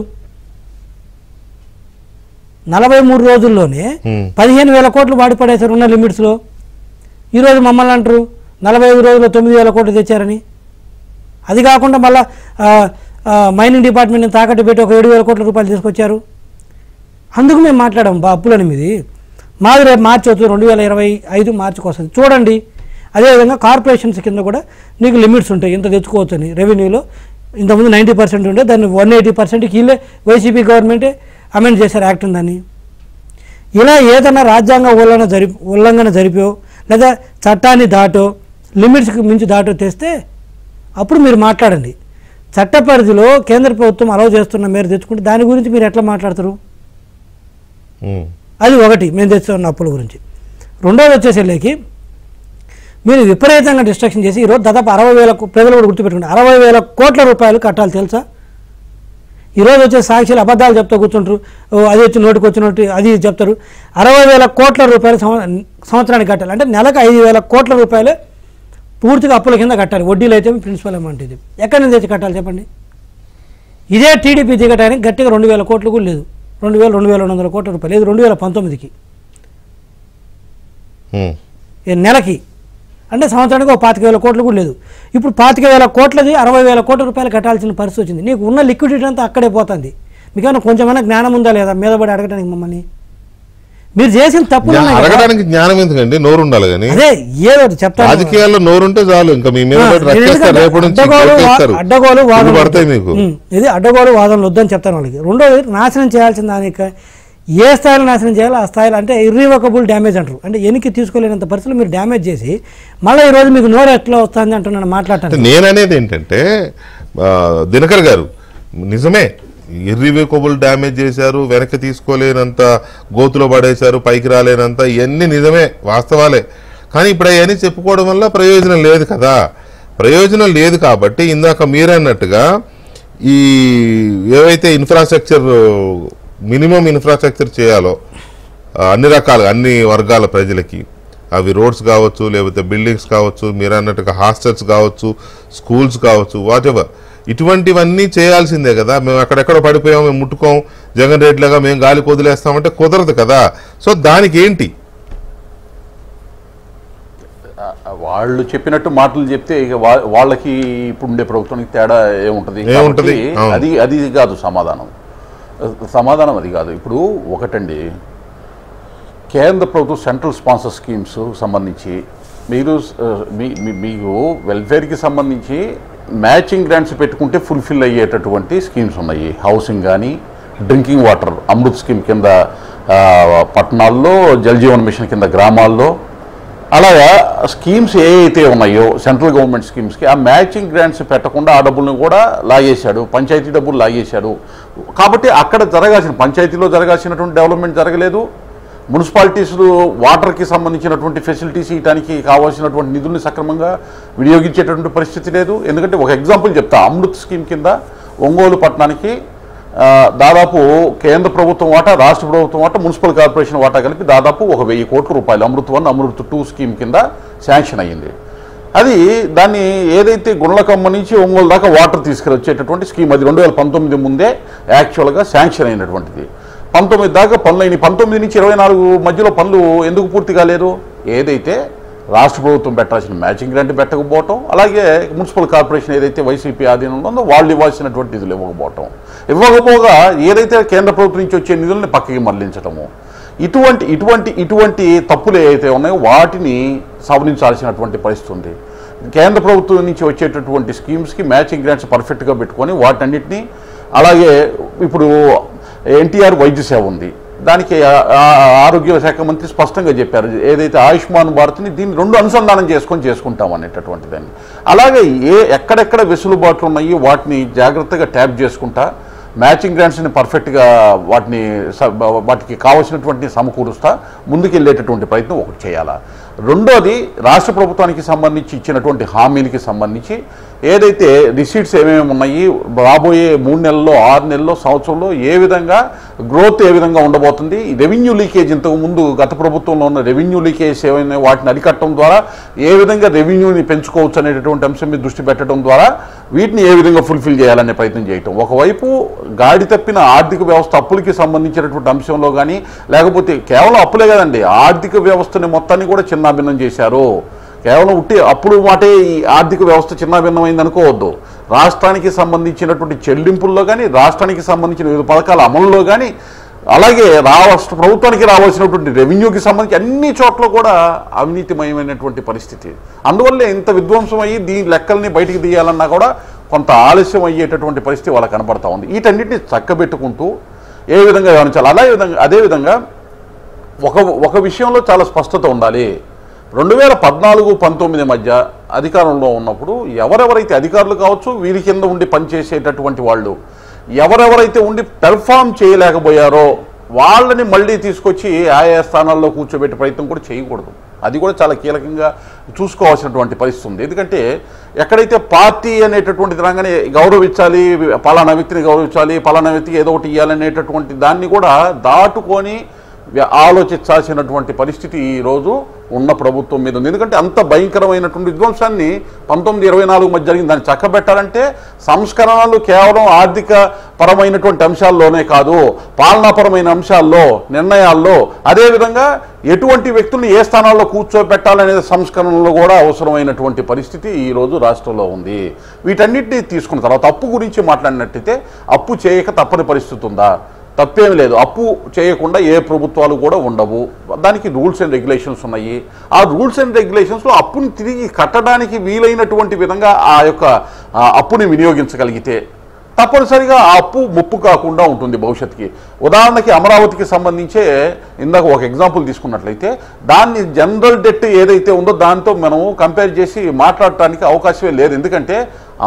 43 రోజుల్లోనే 15,000 కోట్లు వాడి పడేశారు ఉన్న లిమిట్స్లో. ఈరోజు మమ్మల్ని అంటారు 45 రోజుల్లో 9,000 కోట్లు తెచ్చారని. అది కాకుండా మళ్ళీ మైనింగ్ డిపార్ట్మెంట్ని తాకట్టు పెట్టి ఒక 7,000 కోట్ల రూపాయలు తీసుకొచ్చారు. అందుకు మేము మాట్లాడాము అప్పులని. మీది మాది రేపు మార్చి వస్తుంది, 2025 మార్చికి వస్తుంది చూడండి. అదేవిధంగా కార్పొరేషన్స్ కింద కూడా నీకు లిమిట్స్ ఉంటాయి, ఇంత తెచ్చుకోవచ్చు అని. రెవెన్యూలో ఇంతకుముందు 90% ఉంటే దాన్ని 180%కి వీళ్ళే వైసీపీ గవర్నమెంటే అమెండ్ చేశారు యాక్ట్ దాన్ని. ఇలా ఏదైనా రాజ్యాంగ ఉల్లంఘన జరిపో లేదా చట్టాన్ని దాటో లిమిట్స్కి మించి దాటో తెస్తే అప్పుడు మీరు మాట్లాడండి. చట్ట పరిధిలో కేంద్ర ప్రభుత్వం అలౌ చేస్తున్న మీరు తెచ్చుకుంటే దాని గురించి మీరు ఎట్లా మాట్లాడతారు? అది ఒకటి మేము తెచ్చుకున్న అప్పుల గురించి. రెండోది వచ్చేసరికి మీరు విపరీతంగా డిస్ట్రక్షన్ చేసి ఈరోజు దాదాపు 60,000 ప్రజలు కూడా గుర్తుపెట్టుకుంటే 60,000 కోట్ల రూపాయలు కట్టాలి తెలుసా? ఈరోజు వచ్చే సాక్షులు అబద్ధాలు చెప్తూ కూర్చుంటారు, అది వచ్చి నోటికి వచ్చినట్టు అది చెప్తారు. 60,000 కోట్ల రూపాయలు సంవత్సరానికి కట్టాలి అంటే నెలకు 5,000 కోట్ల రూపాయలు పూర్తిగా అప్పుల కింద కట్టాలి. వడ్డీలు అయితే ప్రిన్సిపల్ అమౌంట్ ఇది ఎక్కడి నుంచి తెచ్చి కట్టాలి చెప్పండి? ఇదే టీడీపీ దిగటానికి గట్టిగా 2,000 కోట్లు కూడా లేదు, 2,200 కోట్ల రూపాయలు లేదు 2019కి నెలకి. అంటే సంవత్సరానికి ఒక 25,000 కోట్లు కూడా లేదు. ఇప్పుడు 25,000 కోట్లది 60,000 కోట్ల రూపాయలు కట్టాల్సిన పరిస్థితి వచ్చింది. నీకు ఉన్న లిక్విడిటీ అంతా అక్కడే పోతుంది. మీకైనా కొంచెమైనా జ్ఞానం ఉందా లేదా మీద పడి అడగడానికి మమ్మల్ని? మీరు చేసిన తప్పు అడగడానికి జ్ఞానం ఎందుకండి, నోరు ఉండాలి కానీ. అదే ఏదో చెప్తాను, రాజకీయాల్లో నోరుంటే చాలు, ఇంకా మీ మీద అడ్డగోలు వాదన పడతాయి మీకు. ఇది అడ్డగోలు వాదనలు వద్దని చెప్తాను వాళ్ళకి. రెండోది నాశనం చేయాల్సిన దానికి ఏ స్థాయిలో నాశనం చేయాలో ఆ స్థాయిలో, అంటే ఇర్రివకబుల్ డ్యామేజ్ అంటారు. అంటే వెనక్కి తీసుకోలేనంత పరిస్థితులు మీరు డ్యామేజ్ చేసి మళ్ళీ ఈరోజు మీకు నోరు ఎట్లా వస్తుంది అంటున్నాను మాట్లాడతాను. నేననేది ఏంటంటే దినకర్ గారు నిజమే, ఇర్రివకబుల్ డ్యామేజ్ చేశారు, వెనక్కి తీసుకోలేనంత గోతులో పడేశారు, పైకి రాలేనంత, ఇవన్నీ నిజమే, వాస్తవాలే. కానీ ఇప్పుడు అవన్నీ చెప్పుకోవడం వల్ల ప్రయోజనం లేదు కదా. ప్రయోజనం లేదు కాబట్టి ఇందాక మీరన్నట్టుగా ఈ ఏవైతే ఇన్ఫ్రాస్ట్రక్చర్ మినిమం ఇన్ఫ్రాస్ట్రక్చర్ చేయాలో అన్ని రకాలుగా అన్ని వర్గాల ప్రజలకి, అవి రోడ్స్ కావచ్చు, లేకపోతే బిల్డింగ్స్ కావచ్చు, మీరు అన్నట్టుగా హాస్టల్స్ కావచ్చు, స్కూల్స్ కావచ్చు, వాట్ ఎవర్, ఇటువంటివన్నీ చేయాల్సిందే కదా. మేము అక్కడెక్కడ పడిపోయాం, మేము ముట్టుకోం, జగన్ రెడ్డిలాగా మేము గాలి వదిలేస్తామంటే కుదరదు కదా. సో దానికి ఏంటి? వాళ్ళు చెప్పినట్టు మాటలు చెప్తే ఇక వాళ్ళకి ఇప్పుడు ఉండే ప్రభుత్వానికి తేడా ఏముంటుంది? అది కాదు సమాధానం అది కాదు. ఇప్పుడు ఒకటండి, కేంద్ర ప్రభుత్వ సెంట్రల్ స్పాన్సర్ స్కీమ్స్ సంబంధించి మీకు వెల్ఫేర్కి సంబంధించి మ్యాచింగ్ గ్రాంట్స్ పెట్టుకుంటే ఫుల్ఫిల్ అయ్యేటటువంటి స్కీమ్స్ ఉన్నాయి. హౌసింగ్ కానీ, డ్రింకింగ్ వాటర్ అమృత్ స్కీమ్ కింద పట్టణాల్లో, జల్ జీవన్ మిషన్ కింద గ్రామాల్లో, అలాగా స్కీమ్స్ ఏవైతే ఉన్నాయో సెంట్రల్ గవర్నమెంట్ స్కీమ్స్కి ఆ మ్యాచింగ్ గ్రాంట్స్ పెట్టకుండా ఆ డబ్బులను కూడా లాగేశాడు, పంచాయతీ డబ్బులు లాగేశాడు. కాబట్టి అక్కడ పంచాయతీలో జరగాల్సినటువంటి డెవలప్మెంట్ జరగలేదు. మున్సిపాలిటీస్ వాటర్కి సంబంధించినటువంటి ఫెసిలిటీస్ ఇవ్వడానికి కావాల్సినటువంటి నిధుల్ని సక్రమంగా వినియోగించేటటువంటి పరిస్థితి లేదు. ఎందుకంటే ఒక ఎగ్జాంపుల్ చెప్తా, అమృత్ స్కీమ్ కింద ఒంగోలు పట్టణానికి దాదాపు కేంద్ర ప్రభుత్వం వాటా, రాష్ట్ర ప్రభుత్వం వాటా, మున్సిపల్ కార్పొరేషన్ వాటా కలిపి దాదాపు 1,000 కోట్ల రూపాయలు అమృత్ 1, అమృత్ 2 స్కీమ్ కింద శాంక్షన్ అయ్యింది. అది దాన్ని ఏదైతే గుండ్లకమ్మ నుంచి ఒంగోలు దాకా వాటర్ తీసుకెళ్ళొచ్చేటటువంటి స్కీమ్, అది 2019 ముందే యాక్చువల్గా శాంక్షన్ అయినటువంటిది. 19 దాకా పనులు అయినాయి. 19 నుంచి 24 మధ్యలో పనులు ఎందుకు పూర్తి కాలేదు? ఏదైతే రాష్ట్ర ప్రభుత్వం పెట్టాల్సిన మ్యాచింగ్ గ్రాంట్ పెట్టకపోవటం, అలాగే మున్సిపల్ కార్పొరేషన్ ఏదైతే వైసీపీ ఆధీనంలో ఉందో వాళ్ళు ఇవ్వాల్సినటువంటి నిధులు ఇవ్వకపోగా ఏదైతే కేంద్ర ప్రభుత్వం నుంచి వచ్చే నిధుల్ని పక్కకి మళ్లించటము, ఇటువంటి తప్పులు ఏవైతే ఉన్నాయో వాటిని సవరించాల్సినటువంటి పరిస్థితి ఉంది. కేంద్ర ప్రభుత్వం నుంచి వచ్చేటటువంటి స్కీమ్స్కి మ్యాచింగ్ గ్రాంట్స్ పర్ఫెక్ట్గా పెట్టుకొని వాటన్నిటినీ, అలాగే ఇప్పుడు ఎన్టీఆర్ వైద్య సేవ ఉంది, దానికి ఆరోగ్య శాఖ మంత్రి స్పష్టంగా చెప్పారు, ఏదైతే ఆయుష్మాన్ భారత్ని దీన్ని 2 అనుసంధానం చేసుకుంటాం అనేటటువంటి దాన్ని. అలాగే ఎక్కడెక్కడ వెసులుబాట్లు ఉన్నాయి వాటిని జాగ్రత్తగా ట్యాప్ చేసుకుంటా, మ్యాచింగ్ గ్రాంట్స్ని పర్ఫెక్ట్గా వాటికి కావాల్సినటువంటి సమకూరుస్తా ముందుకెళ్ళేటటువంటి ప్రయత్నం ఒకటి చేయాలా. రెండోది, రాష్ట్ర ప్రభుత్వానికి సంబంధించి ఇచ్చినటువంటి హామీలకి సంబంధించి ఏదైతే రిసీట్స్ ఏమేమి ఉన్నాయి, రాబోయే 3 నెలల్లో, 6 నెలల్లో, సంవత్సరంలో ఏ విధంగా గ్రోత్ ఏ విధంగా ఉండబోతుంది, రెవెన్యూ లీకేజ్ ఇంతకుముందు గత ప్రభుత్వంలో ఉన్న రెవెన్యూ లీకేజ్ ఏమైనా వాటిని అరికట్టడం ద్వారా ఏ విధంగా రెవెన్యూని పెంచుకోవచ్చు అనేటటువంటి అంశం మీద దృష్టి పెట్టడం ద్వారా వీటిని ఏ విధంగా ఫుల్ఫిల్ చేయాలనే ప్రయత్నం చేయటం. ఒకవైపు గాడి తప్పిన ఆర్థిక వ్యవస్థ అప్పులకి సంబంధించినటువంటి అంశంలో కానీ, లేకపోతే కేవలం అప్పులే కదండి, ఆర్థిక వ్యవస్థని మొత్తాన్ని కూడా చిన్నాభిన్నం చేశారు. కేవలం ఉట్టి అప్పుడు మాటే ఈ ఆర్థిక వ్యవస్థ చిన్నాభిన్నమైంది అనుకోవద్దు. రాష్ట్రానికి సంబంధించినటువంటి చెల్లింపుల్లో కానీ, రాష్ట్రానికి సంబంధించిన వివిధ పథకాల అమలులో కానీ, అలాగే రాష్ట్ర ప్రభుత్వానికి రావాల్సినటువంటి రెవెన్యూకి సంబంధించి అన్ని చోట్ల కూడా అవినీతిమయమైనటువంటి పరిస్థితి. అందువల్లే ఇంత విధ్వంసం అయ్యి దీని లెక్కల్ని బయటికి తీయాలన్నా కూడా కొంత ఆలస్యం అయ్యేటటువంటి పరిస్థితి వాళ్ళకి కనబడతా ఉంది. వీటన్నిటిని చక్కబెట్టుకుంటూ ఏ విధంగా వ్యవహరించాలి, అదేవిధంగా ఒక విషయంలో చాలా స్పష్టత ఉండాలి. 2014-19 మధ్య అధికారంలో ఉన్నప్పుడు ఎవరెవరైతే అధికారులు కావచ్చు, వీరి కింద ఉండి పనిచేసేటటువంటి వాళ్ళు ఎవరెవరైతే ఉండి పెర్ఫామ్ చేయలేకపోయారో వాళ్ళని మళ్ళీ తీసుకొచ్చి ఆయా స్థానాల్లో కూర్చోబెట్టే ప్రయత్నం కూడా చేయకూడదు. అది కూడా చాలా కీలకంగా చూసుకోవాల్సినటువంటి పరిస్థితి ఉంది. ఎందుకంటే ఎక్కడైతే పార్టీ అనేటటువంటిది రాగానే గౌరవించాలి, పలానా వ్యక్తిని గౌరవించాలి, పలానా వ్యక్తికి ఏదో ఒకటి ఇవ్వాలనేటటువంటి దాన్ని కూడా దాటుకొని ఆలోచించాల్సినటువంటి పరిస్థితి ఈరోజు ఉన్న ప్రభుత్వం మీద ఉంది. ఎందుకంటే అంత భయంకరమైనటువంటి విధ్వంసాన్ని 1924 మధ్య జరిగింది. దాన్ని చక్కబెట్టాలంటే సంస్కరణలు కేవలం ఆర్థిక పరమైనటువంటి అంశాల్లోనే కాదు, పాలనాపరమైన అంశాల్లో, నిర్ణయాల్లో, అదేవిధంగా ఎటువంటి వ్యక్తుల్ని ఏ స్థానాల్లో కూర్చోబెట్టాలనే సంస్కరణలు కూడా అవసరమైనటువంటి పరిస్థితి ఈరోజు రాష్ట్రంలో ఉంది. వీటన్నిటినీ తీసుకున్న తర్వాత అప్పు గురించి మాట్లాడినట్టయితే అప్పు చేయక తప్పని పరిస్థితి ఉందా? తప్పేమి లేదు. అప్పు చేయకుండా ఏ ప్రభుత్వాలు కూడా ఉండవు. దానికి రూల్స్ అండ్ రెగ్యులేషన్స్ ఉన్నాయి. ఆ రూల్స్ అండ్ రెగ్యులేషన్స్లో అప్పుని తిరిగి కట్టడానికి వీలైనటువంటి విధంగా ఆ యొక్క అప్పుని వినియోగించగలిగితే తప్పనిసరిగా ఆ అప్పు ముప్పు కాకుండా ఉంటుంది భవిష్యత్తుకి. ఉదాహరణకి అమరావతికి సంబంధించే ఇందాక ఒక ఎగ్జాంపుల్ తీసుకున్నట్లయితే దాన్ని జనరల్ డెట్ ఏదైతే ఉందో దాంతో మనం కంపేర్ చేసి మాట్లాడటానికి అవకాశమే లేదు. ఎందుకంటే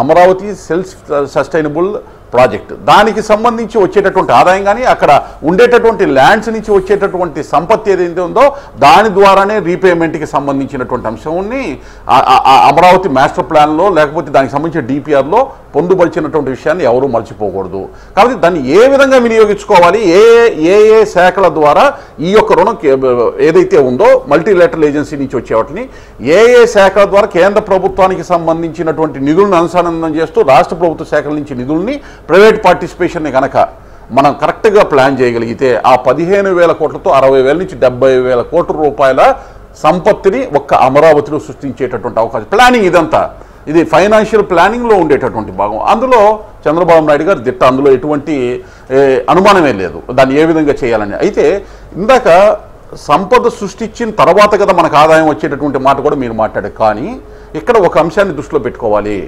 అమరావతి సెల్ఫ్ సస్టైనబుల్ ప్రాజెక్ట్, దానికి సంబంధించి వచ్చేటటువంటి ఆదాయం కానీ, అక్కడ ఉండేటటువంటి ల్యాండ్స్ నుంచి వచ్చేటటువంటి సంపత్తి ఏదైతే ఉందో దాని ద్వారానే రీపేమెంట్కి సంబంధించినటువంటి అంశాన్ని అమరావతి మాస్టర్ ప్లాన్లో లేకపోతే దానికి సంబంధించిన డిపిఆర్లో పొందుపరిచినటువంటి విషయాన్ని ఎవరూ మర్చిపోకూడదు. కాబట్టి దాన్ని ఏ విధంగా వినియోగించుకోవాలి, ఏ శాఖల ద్వారా ఈ యొక్క రుణం ఏదైతే ఉందో మల్టీలేటరల్ ఏజెన్సీ నుంచి వచ్చే వాటిని ఏ శాఖల ద్వారా కేంద్ర ప్రభుత్వానికి సంబంధించినటువంటి నిధులను అనుసంధానం చేస్తూ రాష్ట్ర ప్రభుత్వ శాఖల నుంచి నిధుల్ని ప్రైవేట్ పార్టిసిపేషన్ని కనుక మనం కరెక్ట్గా ప్లాన్ చేయగలిగితే ఆ 15,000 కోట్లతో 60,000 నుంచి 70,000 కోట్ల రూపాయల సంపత్తిని ఒక్క అమరావతిలో సృష్టించేటటువంటి అవకాశం. ప్లానింగ్ ఇదంతా ఇది ఫైనాన్షియల్ ప్లానింగ్లో ఉండేటటువంటి భాగం. అందులో చంద్రబాబు నాయుడు గారు దిట్ట, అందులో ఎటువంటి అనుమానమే లేదు దాన్ని ఏ విధంగా చేయాలని. అయితే ఇందాక సంపద సృష్టించిన తర్వాత కదా మనకు ఆదాయం వచ్చేటటువంటి మాట కూడా మీరు మాట్లాడారు. కానీ ఇక్కడ ఒక అంశాన్ని దృష్టిలో పెట్టుకోవాలి.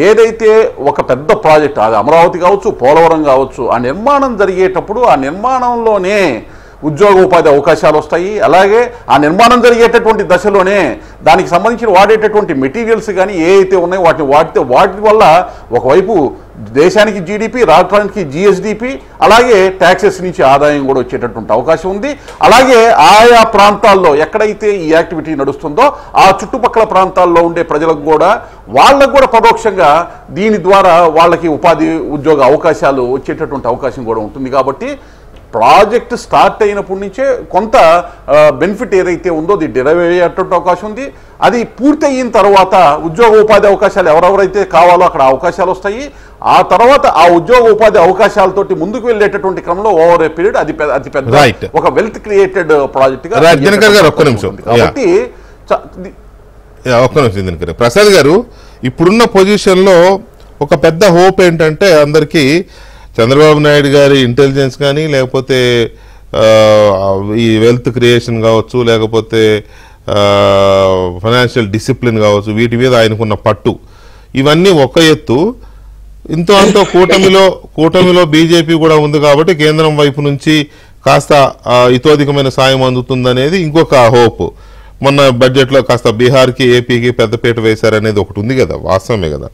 ఏదైతే ఒక పెద్ద ప్రాజెక్ట్, అది అమరావతి కావచ్చు, పోలవరం కావచ్చు, ఆ నిర్మాణం జరిగేటప్పుడు ఆ నిర్మాణంలోనే ఉద్యోగ ఉపాధి అవకాశాలు వస్తాయి. అలాగే ఆ నిర్మాణం జరిగేటటువంటి దశలోనే దానికి సంబంధించిన వాడేటటువంటి మెటీరియల్స్ కానీ ఏ అయితే ఉన్నాయో వాటిని వాడితే వాటి వల్ల ఒకవైపు దేశానికి జీడిపి, రాష్ట్రానికి జిఎస్డిపి, అలాగే ట్యాక్సెస్ నుంచి ఆదాయం కూడా వచ్చేటటువంటి అవకాశం ఉంది. అలాగే ఆయా ప్రాంతాల్లో ఎక్కడైతే ఈ యాక్టివిటీ నడుస్తుందో ఆ చుట్టుపక్కల ప్రాంతాల్లో ఉండే ప్రజలకు కూడా వాళ్ళకు కూడా పరోక్షంగా దీని ద్వారా వాళ్ళకి ఉపాధి ఉద్యోగ అవకాశాలు వచ్చేటటువంటి అవకాశం కూడా ఉంటుంది. కాబట్టి ప్రాజెక్ట్ స్టార్ట్ అయినప్పటి నుంచే కొంత బెనిఫిట్ ఏదైతే ఉందో అది డెరైవ్ అయ్యేటువంటి అవకాశం ఉంది. అది పూర్తి అయిన తర్వాత ఉద్యోగ ఉపాధి అవకాశాలు ఎవరెవరైతే కావాలో అక్కడ అవకాశాలు వస్తాయి. ఆ తర్వాత ఆ ఉద్యోగ ఉపాధి అవకాశాలతోటి ముందుకు వెళ్ళేటటువంటి క్రమంలో ఓవర్ ఏ పీరియడ్ అది పెద్ద ఒక వెల్త్ క్రియేటెడ్ ప్రాజెక్ట్ గా. కాబట్టి ఒక్క నిమిషం ప్రసాద్ గారు, ఇప్పుడున్న పొజిషన్ లో ఒక పెద్ద హోప్ ఏంటంటే అందరికీ చంద్రబాబు నాయుడు గారి ఇంటెలిజెన్స్ కానీ, లేకపోతే ఈ వెల్త్ క్రియేషన్ కావచ్చు, లేకపోతే ఫైనాన్షియల్ డిసిప్లిన్ కావచ్చు, వీటి మీద ఆయనకున్న పట్టు, ఇవన్నీ ఒక ఎత్తు. ఇంతో అంతో కూటమిలో బీజేపీ కూడా ఉంది కాబట్టి కేంద్రం వైపు నుంచి కాస్త ఇతోధికమైన సాయం అందుతుందనేది ఇంకొక హోప్. మొన్న బడ్జెట్లో కాస్త బీహార్కి, ఏపీకి పెద్దపీట వేశారనేది ఒకటి ఉంది కదా, వాస్తవమే కదా.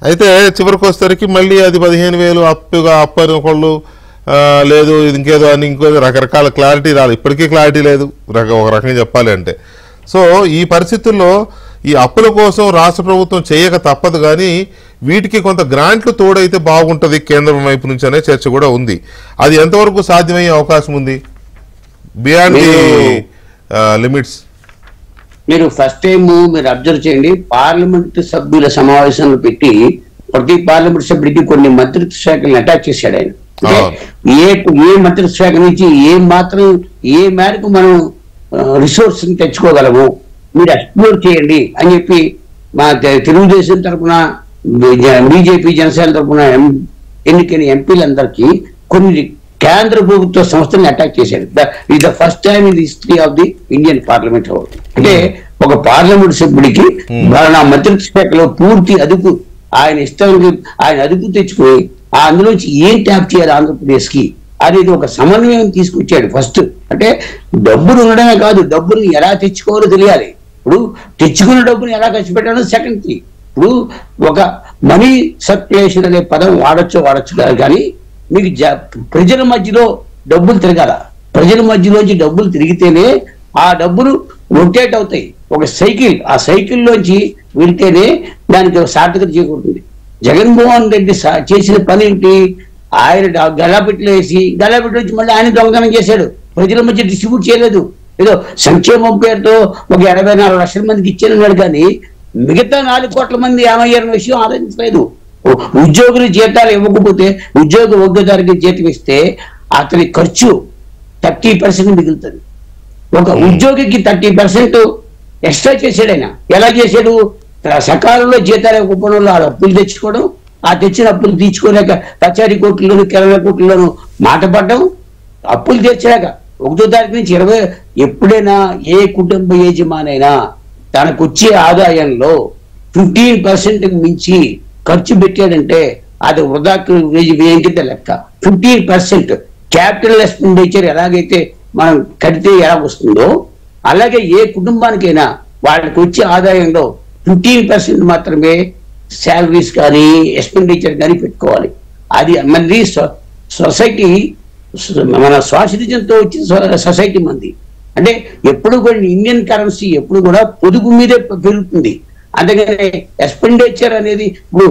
అయితే చివరికి వచ్చేసరికి మళ్ళీ అది 15,000 అప్పని ఒకళ్ళు లేదు, ఇంకేదో అని ఇంకేదో రకరకాల క్లారిటీ రాలేదు. ఇప్పటికీ క్లారిటీ లేదు ఒక రకంగా చెప్పాలి అంటే. సో ఈ పరిస్థితుల్లో ఈ అప్పుల కోసం రాష్ట్ర ప్రభుత్వం చేయక తప్పదు, కానీ వీటికి కొంత గ్రాంట్లు తోడైతే బాగుంటుంది కేంద్రం వైపు నుంచి అనే చర్చ కూడా ఉంది. అది ఎంతవరకు సాధ్యమయ్యే అవకాశం ఉంది బియాండ్ ది లిమిట్స్? మీరు ఫస్ట్ టైం మీరు అబ్జర్వ్ చేయండి, పార్లమెంట్ సభ్యుల సమావేశంలో పెట్టి ప్రతి పార్లమెంట్ సభ్యుడికి కొన్ని మంత్రిత్వ శాఖలను అటాచ్ చేశాడు ఆయన. ఏ మంత్రిత్వ శాఖ నుంచి ఏ మేరకు మనం రిసోర్స్ తెచ్చుకోగలము మీరు ఎక్స్ప్లోర్ చేయండి అని చెప్పి మా తెలుగుదేశం తరఫున, బీజేపీ, జనసేన తరఫున ఎన్నికైన ఎంపీలందరికీ కొన్ని కేంద్ర ప్రభుత్వ సంస్థలను అటాక్ చేశాడు. ఇది the first time in the history of the Indian parliament. అంటే ఒక పార్లమెంట్ సభ్యుడికి నా మంత్రిత్వ శాఖలో పూర్తి అదుపు, ఆయన ఇష్టానికి ఆయన అదుపు తెచ్చుకొని అందులోంచి ఏం ట్యాప్ చేయాలి ఆంధ్రప్రదేశ్ కి అనేది ఒక సమన్వయం తీసుకొచ్చాడు ఫస్ట్. అంటే డబ్బులు ఉండడమే కాదు, డబ్బుని ఎలా తెచ్చుకోవాలో తెలియాలి. ఇప్పుడు తెచ్చుకున్న డబ్బుని ఎలా ఖర్చు పెట్టాలో సెకండ్ థింగ్. ఇప్పుడు ఒక మనీ సర్క్యులేషన్ అనే పదం వాడచ్చు కానీ మీకు ప్రజల మధ్యలో డబ్బులు తిరగాల. ప్రజల మధ్యలోంచి డబ్బులు తిరిగితేనే ఆ డబ్బులు రొటేట్ అవుతాయి. ఒక సైకిల్, ఆ సైకిల్లోంచి వెళ్తేనే దానికి సార్థకత చేకూరుతుంది. జగన్మోహన్ రెడ్డి చేసిన పని ఏంటి? ఆయన గల్లాపెట్టలు వేసి గల్లాపెట్టి వచ్చి మళ్ళీ ఆయన దొంగతనం చేశాడు. ప్రజల మధ్య డిస్ట్రిబ్యూట్ చేయలేదు. ఏదో సంక్షేమం పేరుతో ఒక 84 లక్షల మందికి ఇచ్చానన్నాడు, కానీ మిగతా 4 కోట్ల మంది ఏమయ్యారన్న విషయం ఆలోచించలేదు. ఉద్యోగులు జీతాలు ఇవ్వకపోతే, ఉద్యోగ ఉద్యోగానికి జీతం ఇస్తే అతని ఖర్చు 30% మిగులుతుంది. ఒక ఉద్యోగికి 30% ఎక్స్ట్రా చేశాడు ఆయన. ఎలా చేశాడు? సకాలంలో జీతాలు ఇవ్వకపోవడం వల్ల అప్పులు తెచ్చుకోవడం, ఆ తెచ్చిన అప్పులు తీర్చుకోలేక కచేరీ కోట్లలోను, కిరాణా కోట్లలోను మాట పడ్డం, అప్పులు తెచ్చాక 1వ తారీఖు నుంచి 20 ఎప్పుడైనా ఏ కుటుంబ యజమానైనా తనకు వచ్చే ఆదాయంలో 15% మించి ఖర్చు పెట్టాడంటే అది వృధాకు వ్యయం కింద లెక్క. 15% క్యాపిటల్ ఎక్స్పెండిచర్ ఎలాగైతే మనం కడితే ఎలా వస్తుందో అలాగే ఏ కుటుంబానికైనా వాళ్ళకి వచ్చే ఆదాయంలో 15% మాత్రమే శాలరీస్ కానీ ఎక్స్పెండిచర్ కానీ పెట్టుకోవాలి. అది మళ్ళీ సొసైటీ, మన స్వాతంత్ర్యంతో వచ్చిన సొసైటీ మంది. అంటే ఎప్పుడు కూడా ఇండియన్ కరెన్సీ ఎప్పుడు కూడా పొదుపు మీదే పెరుగుతుంది. అందుకనే ఎక్స్పెండిచర్ అనేది ఇప్పుడు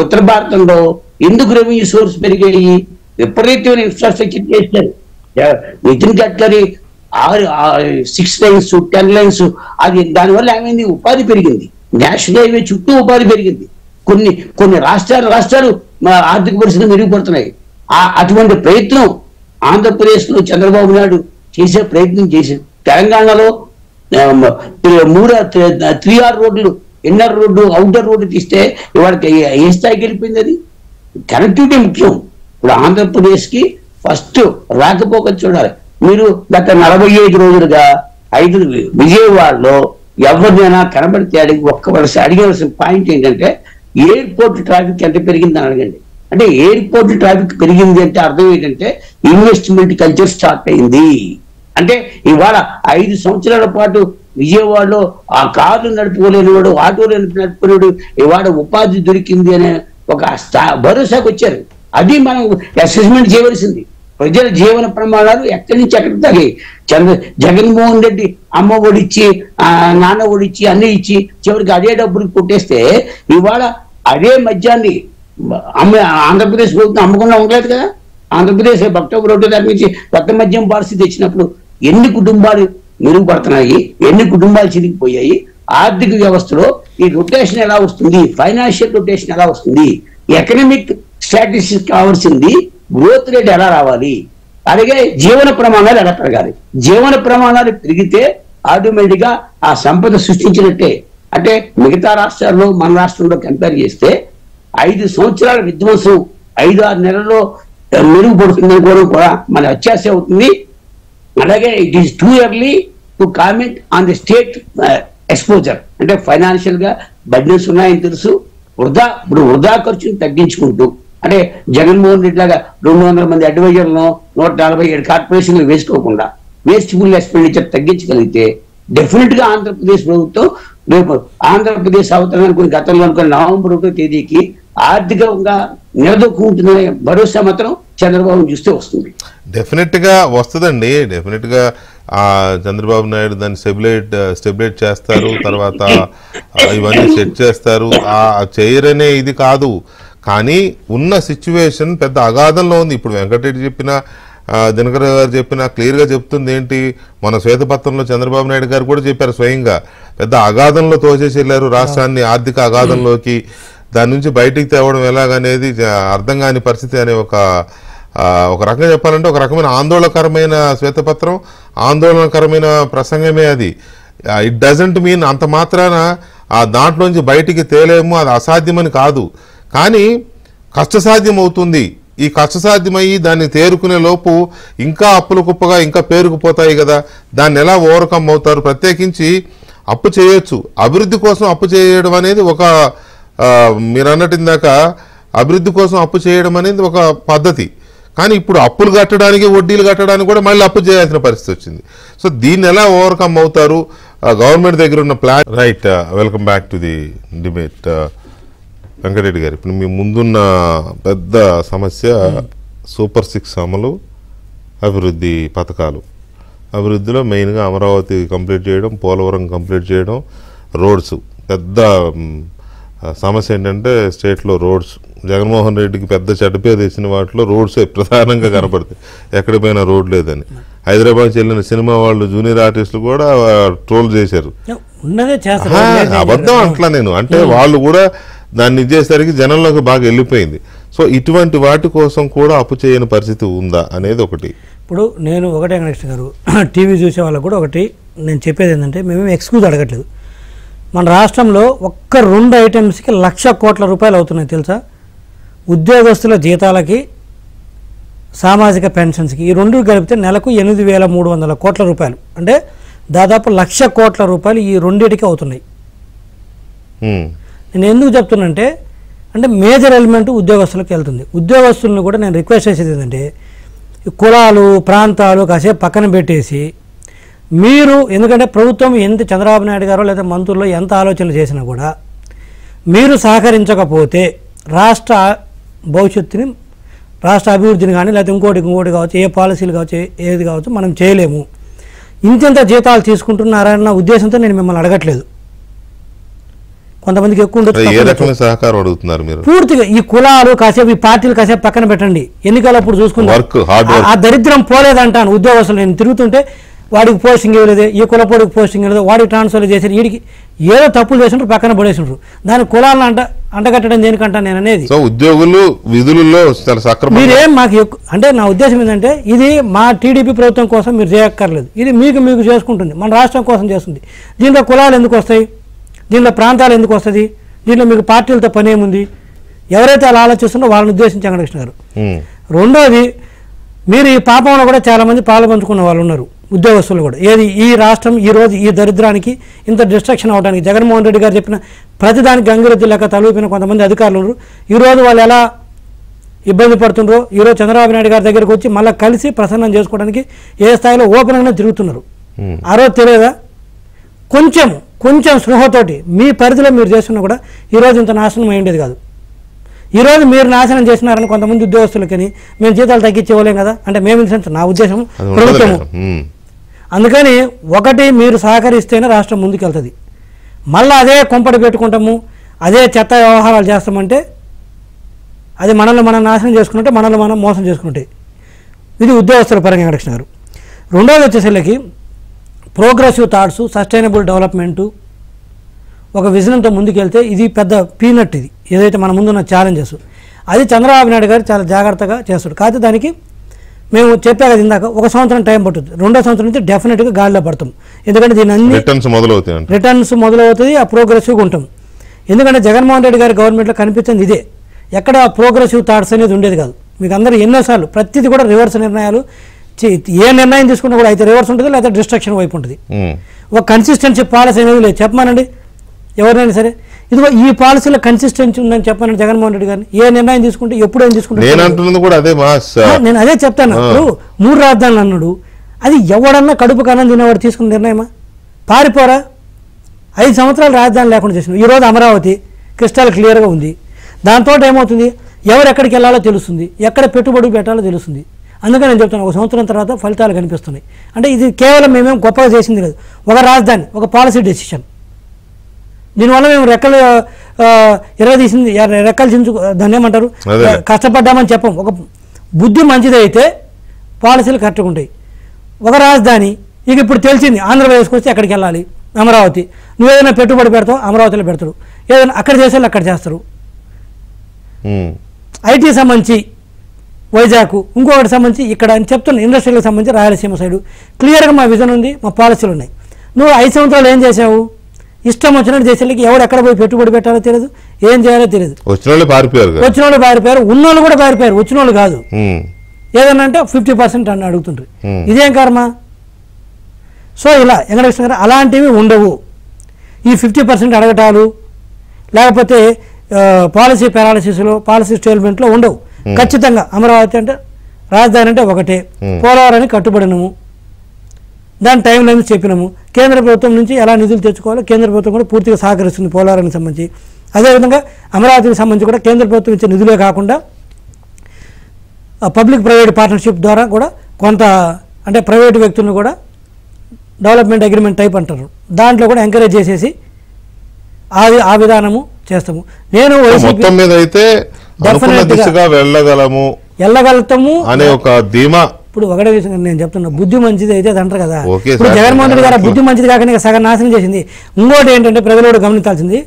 ఉత్తర భారతంలో ఎందుకు రెవెన్యూ సోర్స్ పెరిగాయి? విపరీతమైన ఇన్ఫ్రాస్ట్రక్చర్ చేశారు. నితిన్ గడ్కరీ 6 లైన్స్ 10 లైన్స్, అది దానివల్ల ఏమైంది? ఉపాధి పెరిగింది. నేషనల్ హైవే చుట్టూ ఉపాధి పెరిగింది. కొన్ని రాష్ట్రాలు ఆర్థిక పరిస్థితులు మెరుగుపడుతున్నాయి. అటువంటి ప్రయత్నం ఆంధ్రప్రదేశ్ లో చంద్రబాబు నాయుడు చేసే ప్రయత్నం చేశారు. తెలంగాణలో 3R రోడ్లు, ఇన్నర్ రోడ్డు, అవుటర్ రోడ్డు తీస్తే ఇవాళకి ఏ స్థాయికి వెళ్ళిపోయింది? అది కనెక్టివిటీ ముఖ్యం. ఇప్పుడు ఆంధ్రప్రదేశ్ కి ఫస్ట్ రాకపోకలు చూడాలి. మీరు గత 45 రోజులుగా విజయవాడలో ఎవరినైనా కనబడితే అడిగవలసిన పాయింట్ ఏంటంటే ఎయిర్పోర్ట్ ట్రాఫిక్ ఎంత పెరిగిందని అడగండి. అంటే ఎయిర్పోర్ట్ ట్రాఫిక్ పెరిగింది అంటే అర్థం ఏంటంటే ఇన్వెస్ట్మెంట్ కల్చర్ స్టార్ట్ అయింది. అంటే ఇవాళ 5 సంవత్సరాల పాటు విజయవాడలో ఆ కార్లు నడుపుకోలేనివాడు, ఆటోలు నడుపుకునేవాడు ఇవాళ ఉపాధి దొరికింది అనే ఒక భరోసాకు వచ్చారు. అది మనం అసెస్మెంట్ చేయవలసింది. ప్రజల జీవన ప్రమాణాలు ఎక్కడి నుంచి ఎక్కడికి తగ్గాయి. జగన్మోహన్ రెడ్డి అమ్మ ఒడిచ్చి నాన్న ఒడిచ్చి అన్ని ఇచ్చి చివరికి అదే డబ్బులు కొట్టేస్తే ఇవాళ అదే మద్యాన్ని ఆంధ్రప్రదేశ్ ప్రభుత్వం అమ్మకుండా ఉండలేదు కదా. ఆంధ్రప్రదేశ్ అక్టోబర్ 1వ తారీఖు నుంచి కొత్త మద్యం పాలసీ తెచ్చినప్పుడు ఎన్ని కుటుంబాలు మెరుగుపడుతున్నాయి, ఎన్ని కుటుంబాలు చిరిగిపోయాయి, ఆర్థిక వ్యవస్థలో ఈ రొటేషన్ ఎలా వస్తుంది, ఫైనాన్షియల్ రొటేషన్ ఎలా వస్తుంది, ఎకనామిక్ స్ట్రాటజీస్ కావాల్సింది గ్రోత్ రేట్ ఎలా రావాలి, అలాగే జీవన ప్రమాణాలు ఎలా పెరగాలి. జీవన ప్రమాణాలు పెరిగితే ఆటోమేటిక్ గా ఆ సంపద సృష్టించినట్టే. అంటే మిగతా రాష్ట్రాల్లో మన రాష్ట్రంలో కంపేర్ చేస్తే 5 సంవత్సరాల విధ్వంసం 5-6 నెలల్లో మెరుగుపడుతుందని కూడా మన అత్యాశ అవుతుంది. అలాగే it is too early to comment on the state exposure. అంటే ఫైనాన్షియల్ గా బడ్జెట్స్ ఉన్నాయని తెలుసు. వృధా ఖర్చును తగ్గించుకుంటూ అంటే జగన్మోహన్ రెడ్డి లాగా 200 మంది అడ్వైజర్లను 147 కార్పొరేషన్లు వేసుకోకుండా వేస్ట్ఫుల్ ఎక్స్పెండిచర్ తగ్గించగలిగితే డెఫినెట్ గా ఆంధ్రప్రదేశ్ ప్రభుత్వం రేపు ఆంధ్రప్రదేశ్ అవతరణ అనుకుని గతంలో అనుకుని నవంబర్ 1వ తేదీకి ఆర్థికంగా నిలదొక్కుంటుందనే భరోసా మాత్రం చంద్రబాబు చూస్తే వస్తుంది. డెఫినెట్ గా వస్తుందండి. డెఫినెట్ గా చంద్రబాబు నాయుడు దాన్ని స్టెబిలైట్ చేస్తారు, తర్వాత ఇవన్నీ సెట్ చేస్తారు. చేయరనే ఇది కాదు, కానీ ఉన్న సిచ్యువేషన్ పెద్ద అగాధంలో ఉంది. ఇప్పుడు వెంకటరెడ్డి చెప్పిన దినకర్ గారు చెప్పిన క్లియర్గా చెప్తుంది ఏంటి, మన శ్వేతపత్రంలో చంద్రబాబు నాయుడు గారు కూడా చెప్పారు స్వయంగా, పెద్ద అగాధంలో తోసేసి వెళ్ళారు రాష్ట్రాన్ని, ఆర్థిక అగాధంలోకి. దాని నుంచి బయటికి తేవడం ఎలాగనేది అర్థం కాని పరిస్థితి అనే ఒక రకంగా చెప్పాలంటే ఒక రకమైన ఆందోళనకరమైన శ్వేతపత్రం, ఆందోళనకరమైన ప్రసంగమే అది. ఇట్ డజంట్ మీన్ అంత మాత్రాన దాంట్లోంచి బయటికి తేలేము, అది అసాధ్యమని కాదు, కానీ కష్టసాధ్యం అవుతుంది. ఈ కష్టసాధ్యమయ్యి దాన్ని తేరుకునే లోపు ఇంకా అప్పుల కుప్పగా ఇంకా పేరుకుపోతాయి కదా. దాన్ని ఎలా ఓవర్కమ్ అవుతారు? ప్రత్యేకించి అప్పు చేయొచ్చు, అభివృద్ధి కోసం అప్పు చేయడం అనేది ఒక మీరు అన్నట్టు ఇందాక అభివృద్ధి కోసం అప్పు చేయడం అనేది ఒక పద్ధతి. కానీ ఇప్పుడు అప్పులు కట్టడానికి వడ్డీలు కట్టడానికి కూడా మళ్ళీ అప్పు చేయాల్సిన పరిస్థితి వచ్చింది. సో దీన్ని ఎలా ఓవర్కమ్ అవుతారు? గవర్నమెంట్ దగ్గర ఉన్న plan. Right, welcome back to the debate. Venkatareddy గారు, ఇప్పుడు మీ ముందున్న పెద్ద సమస్య సూపర్ 6 అమలు, అభివృద్ధి పథకాలు. అభివృద్ధిలో మెయిన్గా అమరావతి కంప్లీట్ చేయడం, పోలవరం కంప్లీట్ చేయడం, రోడ్స్. పెద్ద సమస్య ఏంటంటే స్టేట్లో రోడ్స్. జగన్మోహన్ రెడ్డికి పెద్ద చెడ్డపేరు తెచ్చిన వాటిలో రోడ్సే ప్రధానంగా కనపడతాయి. ఎక్కడ పోయినా రోడ్ లేదని. హైదరాబాద్ చెల్లిన సినిమా వాళ్ళు జూనియర్ ఆర్టిస్టులు కూడా ట్రోల్ చేశారు. అబద్ధం అట్లా నేను అంటే వాళ్ళు కూడా దాన్ని ఇచ్చేసరికి జనంలోకి బాగా వెళ్ళిపోయింది. సో ఇటువంటి వాటి కోసం కూడా అప్పు చేయని పరిస్థితి ఉందా అనేది ఒకటి. ఇప్పుడు నేను ఒకటే వెంకటేశ్వర గారు, టీవీ చూసే వాళ్ళకు కూడా ఒకటి నేను చెప్పేది ఏంటంటే, మేమేమి ఎక్స్క్యూజ్ అడగట్లేదు. మన రాష్ట్రంలో ఒక్క 2 ఐటమ్స్కి 1,00,000 కోట్ల రూపాయలు అవుతున్నాయి తెలుసా? ఉద్యోగస్తుల జీతాలకి, సామాజిక పెన్షన్స్కి, ఈ 2 కలిపితే నెలకు 8,300 కోట్ల రూపాయలు. అంటే దాదాపు 1,00,000 కోట్ల రూపాయలు ఈ 2టికి అవుతున్నాయి. నేను ఎందుకు చెప్తున్నానంటే, అంటే మేజర్ ఎలిమెంట్ ఉద్యోగస్తులకు వెళ్తుంది. ఉద్యోగస్తులను కూడా నేను రిక్వెస్ట్ చేసేది ఏంటంటే, కులాలు ప్రాంతాలు కాసేపు పక్కన పెట్టేసి మీరు, ఎందుకంటే ప్రభుత్వం ఎంత చంద్రబాబు నాయుడు గారు లేదా మంత్రులు ఎంత ఆలోచనలు చేసినా కూడా మీరు సహకరించకపోతే రాష్ట్ర భవిష్యత్తుని, రాష్ట్ర అభివృద్ధిని కానీ లేదా ఇంకోటి కావచ్చు, ఏ పాలసీలు కావచ్చు, ఏది కావచ్చు మనం చేయలేము. ఇంత జీతాలు తీసుకుంటున్నారన్న ఉద్దేశంతో నేను మిమ్మల్ని అడగట్లేదు. కొంతమందికి ఎక్కువ ఉండదు. పూర్తిగా ఈ కులాలు కాసేపు, ఈ పార్టీలు కాసేపు పక్కన పెట్టండి, ఎన్నికలప్పుడు చూసుకుంటారు. ఆ దరిద్రం పోలేదంటాను. ఉద్యోగస్తులు నేను తిరుగుతుంటే వాడికి పోస్టింగ్ ఇవ్వలేదు, ఈ కులపోడికి పోస్టింగ్ ఇవ్వలేదు, వాడికి ట్రాన్స్ఫర్ చేశారు, వీడికి ఏదో తప్పులు చేసినట్టు పక్కన పడేసినారు. దాని కులాలను అంటగట్టడం దేనికంటా నేను అనేది. ఉద్యోగులు విధులలో మీరేం మాకు అంటే నా ఉద్దేశం ఏంటంటే, ఇది మా టీడీపీ ప్రభుత్వం కోసం మీరు చేయక్కర్లేదు, ఇది మీకు చేసుకుంటుంది, మన రాష్ట్రం కోసం చేస్తుంది. దీంట్లో కులాలు ఎందుకు వస్తాయి, దీంట్లో ప్రాంతాలు ఎందుకు వస్తుంది, దీంట్లో మీకు పార్టీలతో పని ఏముంది? ఎవరైతే అలా ఆలోచిస్తున్నారో వాళ్ళని ఉద్దేశించి వెంకటకృష్ణ గారు. రెండోది, మీరు ఈ పాపంలో కూడా చాలామంది పాల్పంచుకున్న వాళ్ళు ఉన్నారు, ఉద్యోగస్తులు కూడా. ఏది ఈ రాష్ట్రం ఈరోజు ఈ దరిద్రానికి ఇంత డిస్ట్రక్షన్ అవడానికి జగన్మోహన్ రెడ్డి గారు చెప్పిన ప్రతిదానికి గంగిరెద్దు లెక్క తలూపిన కొంతమంది అధికారులు ఉన్నారు. ఈరోజు వాళ్ళు ఎలా ఇబ్బంది పడుతుండ్రో ఈరోజు చంద్రబాబు నాయుడు గారి దగ్గరికి వచ్చి మళ్ళీ కలిసి ప్రసన్నం చేసుకోవడానికి ఏ స్థాయిలో ఓపెన్గానే తిరుగుతున్నారు. ఆ రోజు తెలియదా? కొంచెం స్పృహతోటి మీ పరిధిలో మీరు చేస్తున్నా కూడా ఈరోజు ఇంత నాశనం అయ్యేది కాదు. ఈరోజు మీరు నాశనం చేసినారని కొంతమంది ఉద్యోగస్తులకని మేము జీతాలు తగ్గించేవాళ్ళేం కదా అంటే మేము ఇన్సెన్స్ నా ఉద్దేశం ప్రభుత్వము. అందుకని ఒకటి మీరు సహకరిస్తేనే రాష్ట్రం ముందుకెళ్తుంది. మళ్ళీ అదే కొంపడి పెట్టుకుంటాము, అదే చెత్త వ్యవహారాలు చేస్తామంటే అది మనల్ని మనం నాశనం చేసుకుంటే మనల్ని మనం మోసం చేసుకుంటే. ఇది ఉద్యోగస్తుల పరంగా వెంకటకృష్ణ గారు. రెండోది వచ్చేసరికి ప్రోగ్రెసివ్ థాట్స్, సస్టైనబుల్ డెవలప్మెంటు, ఒక విజన్తో ముందుకెళ్తే ఇది పెద్ద పీనట్. ఇది ఏదైతే మన ముందున్న ఛాలెంజెస్ అది చంద్రబాబు నాయుడు గారు చాలా జాగ్రత్తగా చేస్తాడు. కాకపోతే దానికి మేము చెప్పా కదా ఇందాక, 1 సంవత్సరం టైం పట్టుద్ది. 2వ సంవత్సరం నుంచి డెఫినెట్గా గాలిలో పడతాం. ఎందుకంటే దీని అన్ని రిటర్న్స్ మొదలవుతుంది, ఆ ప్రోగ్రెసివ్గా ఉంటాం. ఎందుకంటే జగన్మోహన్ రెడ్డి గారి గవర్నమెంట్లో కనిపించింది ఇదే. ఎక్కడ ప్రోగ్రెసివ్ థాట్స్ అనేది ఉండేది కాదు. మీకు అందరూ ఎన్నోసార్లు ప్రతిదీ కూడా రివర్స్ నిర్ణయాలు, ఏ నిర్ణయం తీసుకున్నా కూడా అయితే రివర్స్ ఉంటుంది లేదా డిస్ట్రక్షన్ వైపు ఉంటుంది. ఒక కన్సిస్టెన్సీ పాలసీ అనేది లేదు. చెప్పమానండి ఎవరైనా సరే, ఇదిగో ఈ పాలసీలో కన్సిస్టెన్సీ ఉందని చెప్పానండి జగన్మోహన్ రెడ్డి గారిని. ఏ నిర్ణయం తీసుకుంటే ఎప్పుడు ఏం తీసుకుంటే నేను అదే చెప్తాను. ఇప్పుడు 3 రాజధానులు అన్నాడు, అది ఎవడన్నా కడుపు కన్నం తినేవాడు తీసుకున్న నిర్ణయమా? పారిపోరా? 5 సంవత్సరాలు రాజధాని లేకుండా చేసినాడు. ఈరోజు అమరావతి క్రిస్టల్ క్లియర్గా ఉంది. దాంతో ఏమవుతుంది, ఎవరు ఎక్కడికి వెళ్ళాలో తెలుస్తుంది, ఎక్కడ పెట్టుబడి పెట్టాలో తెలుస్తుంది. అందుకని నేను చెప్తాను 1 సంవత్సరం తర్వాత ఫలితాలు కనిపిస్తున్నాయి. అంటే ఇది కేవలం మేమేం గొప్పగా చేసింది లేదు, ఒక రాజధాని, ఒక పాలసీ డెసిషన్. దీనివల్ల మేము రెక్కలు ఎరగదీసింది, రెక్కలు చించు దాన్ని ఏమంటారు, కష్టపడ్డామని చెప్పం. ఒక బుద్ధి మంచిదైతే పాలసీలు కరెక్ట్గా ఉంటాయి. ఒక రాజధాని ఇక ఇప్పుడు తెలిసింది, ఆంధ్రప్రదేశ్కి వస్తే ఎక్కడికి వెళ్ళాలి, అమరావతి. నువ్వేదైనా పెట్టుబడి పెడతావు, అమరావతిలో పెడతారు. ఏదైనా అక్కడ చేసేవాళ్ళు అక్కడ చేస్తారు. ఐటీ సంబంధించి వైజాగ్, ఇంకొకటి సంబంధించి ఇక్కడ అని చెప్తున్నా, ఇండస్ట్రీలకు సంబంధించి రాయలసీమ సైడు క్లియర్గా మా విజన్ ఉంది, మా పాలసీలు ఉన్నాయి. నువ్వు 5 సంవత్సరాలు ఏం చేసావు? ఇష్టం వచ్చినట్టు చేసేళ్ళకి ఎవరు ఎక్కడ పోయి పెట్టుబడి పెట్టాలో తెలియదు, ఏం చేయాలో తెలియదు. వచ్చిన వాళ్ళు పారిపోయారు, ఉన్నోళ్ళు కూడా పారిపోయారు, వచ్చిన వాళ్ళు కాదు. ఏదన్నా అంటే 50% అని అడుగుతుంటారు. ఇదేం కర్మ? సో ఇలా వెంకటకృష్ణ గారు అలాంటివి ఉండవు. ఈ 50% అడగటాలు లేకపోతే పాలసీ పారాలసిస్లో, పాలసీ స్టేట్మెంట్లో ఉండవు. ఖచ్చితంగా అమరావతి అంటే రాజధాని అంటే ఒకటే, పోలవరానికి కట్టుబడినము, దాని టైం లైన్ చెప్పినాము. కేంద్ర ప్రభుత్వం నుంచి ఎలా నిధులు తెచ్చుకోవాలో కేంద్ర ప్రభుత్వం కూడా పూర్తిగా సహకరిస్తుంది పోలవరానికి సంబంధించి. అదేవిధంగా అమరావతికి సంబంధించి కూడా కేంద్ర ప్రభుత్వం ఇచ్చే నిధులే కాకుండా పబ్లిక్ ప్రైవేట్ పార్ట్నర్షిప్ ద్వారా కూడా కొంత అంటే ప్రైవేటు వ్యక్తులను కూడా డెవలప్మెంట్ అగ్రిమెంట్ టైప్ అంటారు, దాంట్లో కూడా ఎంకరేజ్ చేసేసి ఆ విధానము చేస్తాము. నేను మొత్తం మీద అయితే వెళ్ళగలుగుతాము అనే ఒక ధీమా. ఇప్పుడు ఒకటే విషయం నేను చెప్తున్నా, బుద్ధి మంచిది అయితే అది అంటారు కదా. ఇప్పుడు జగన్మోహన్ రెడ్డి గారు బుద్ధి మంచిది కాక సగం నాశనం చేసింది. ఇంకోటి ఏంటంటే ప్రజలు కూడా గమనించాల్సింది,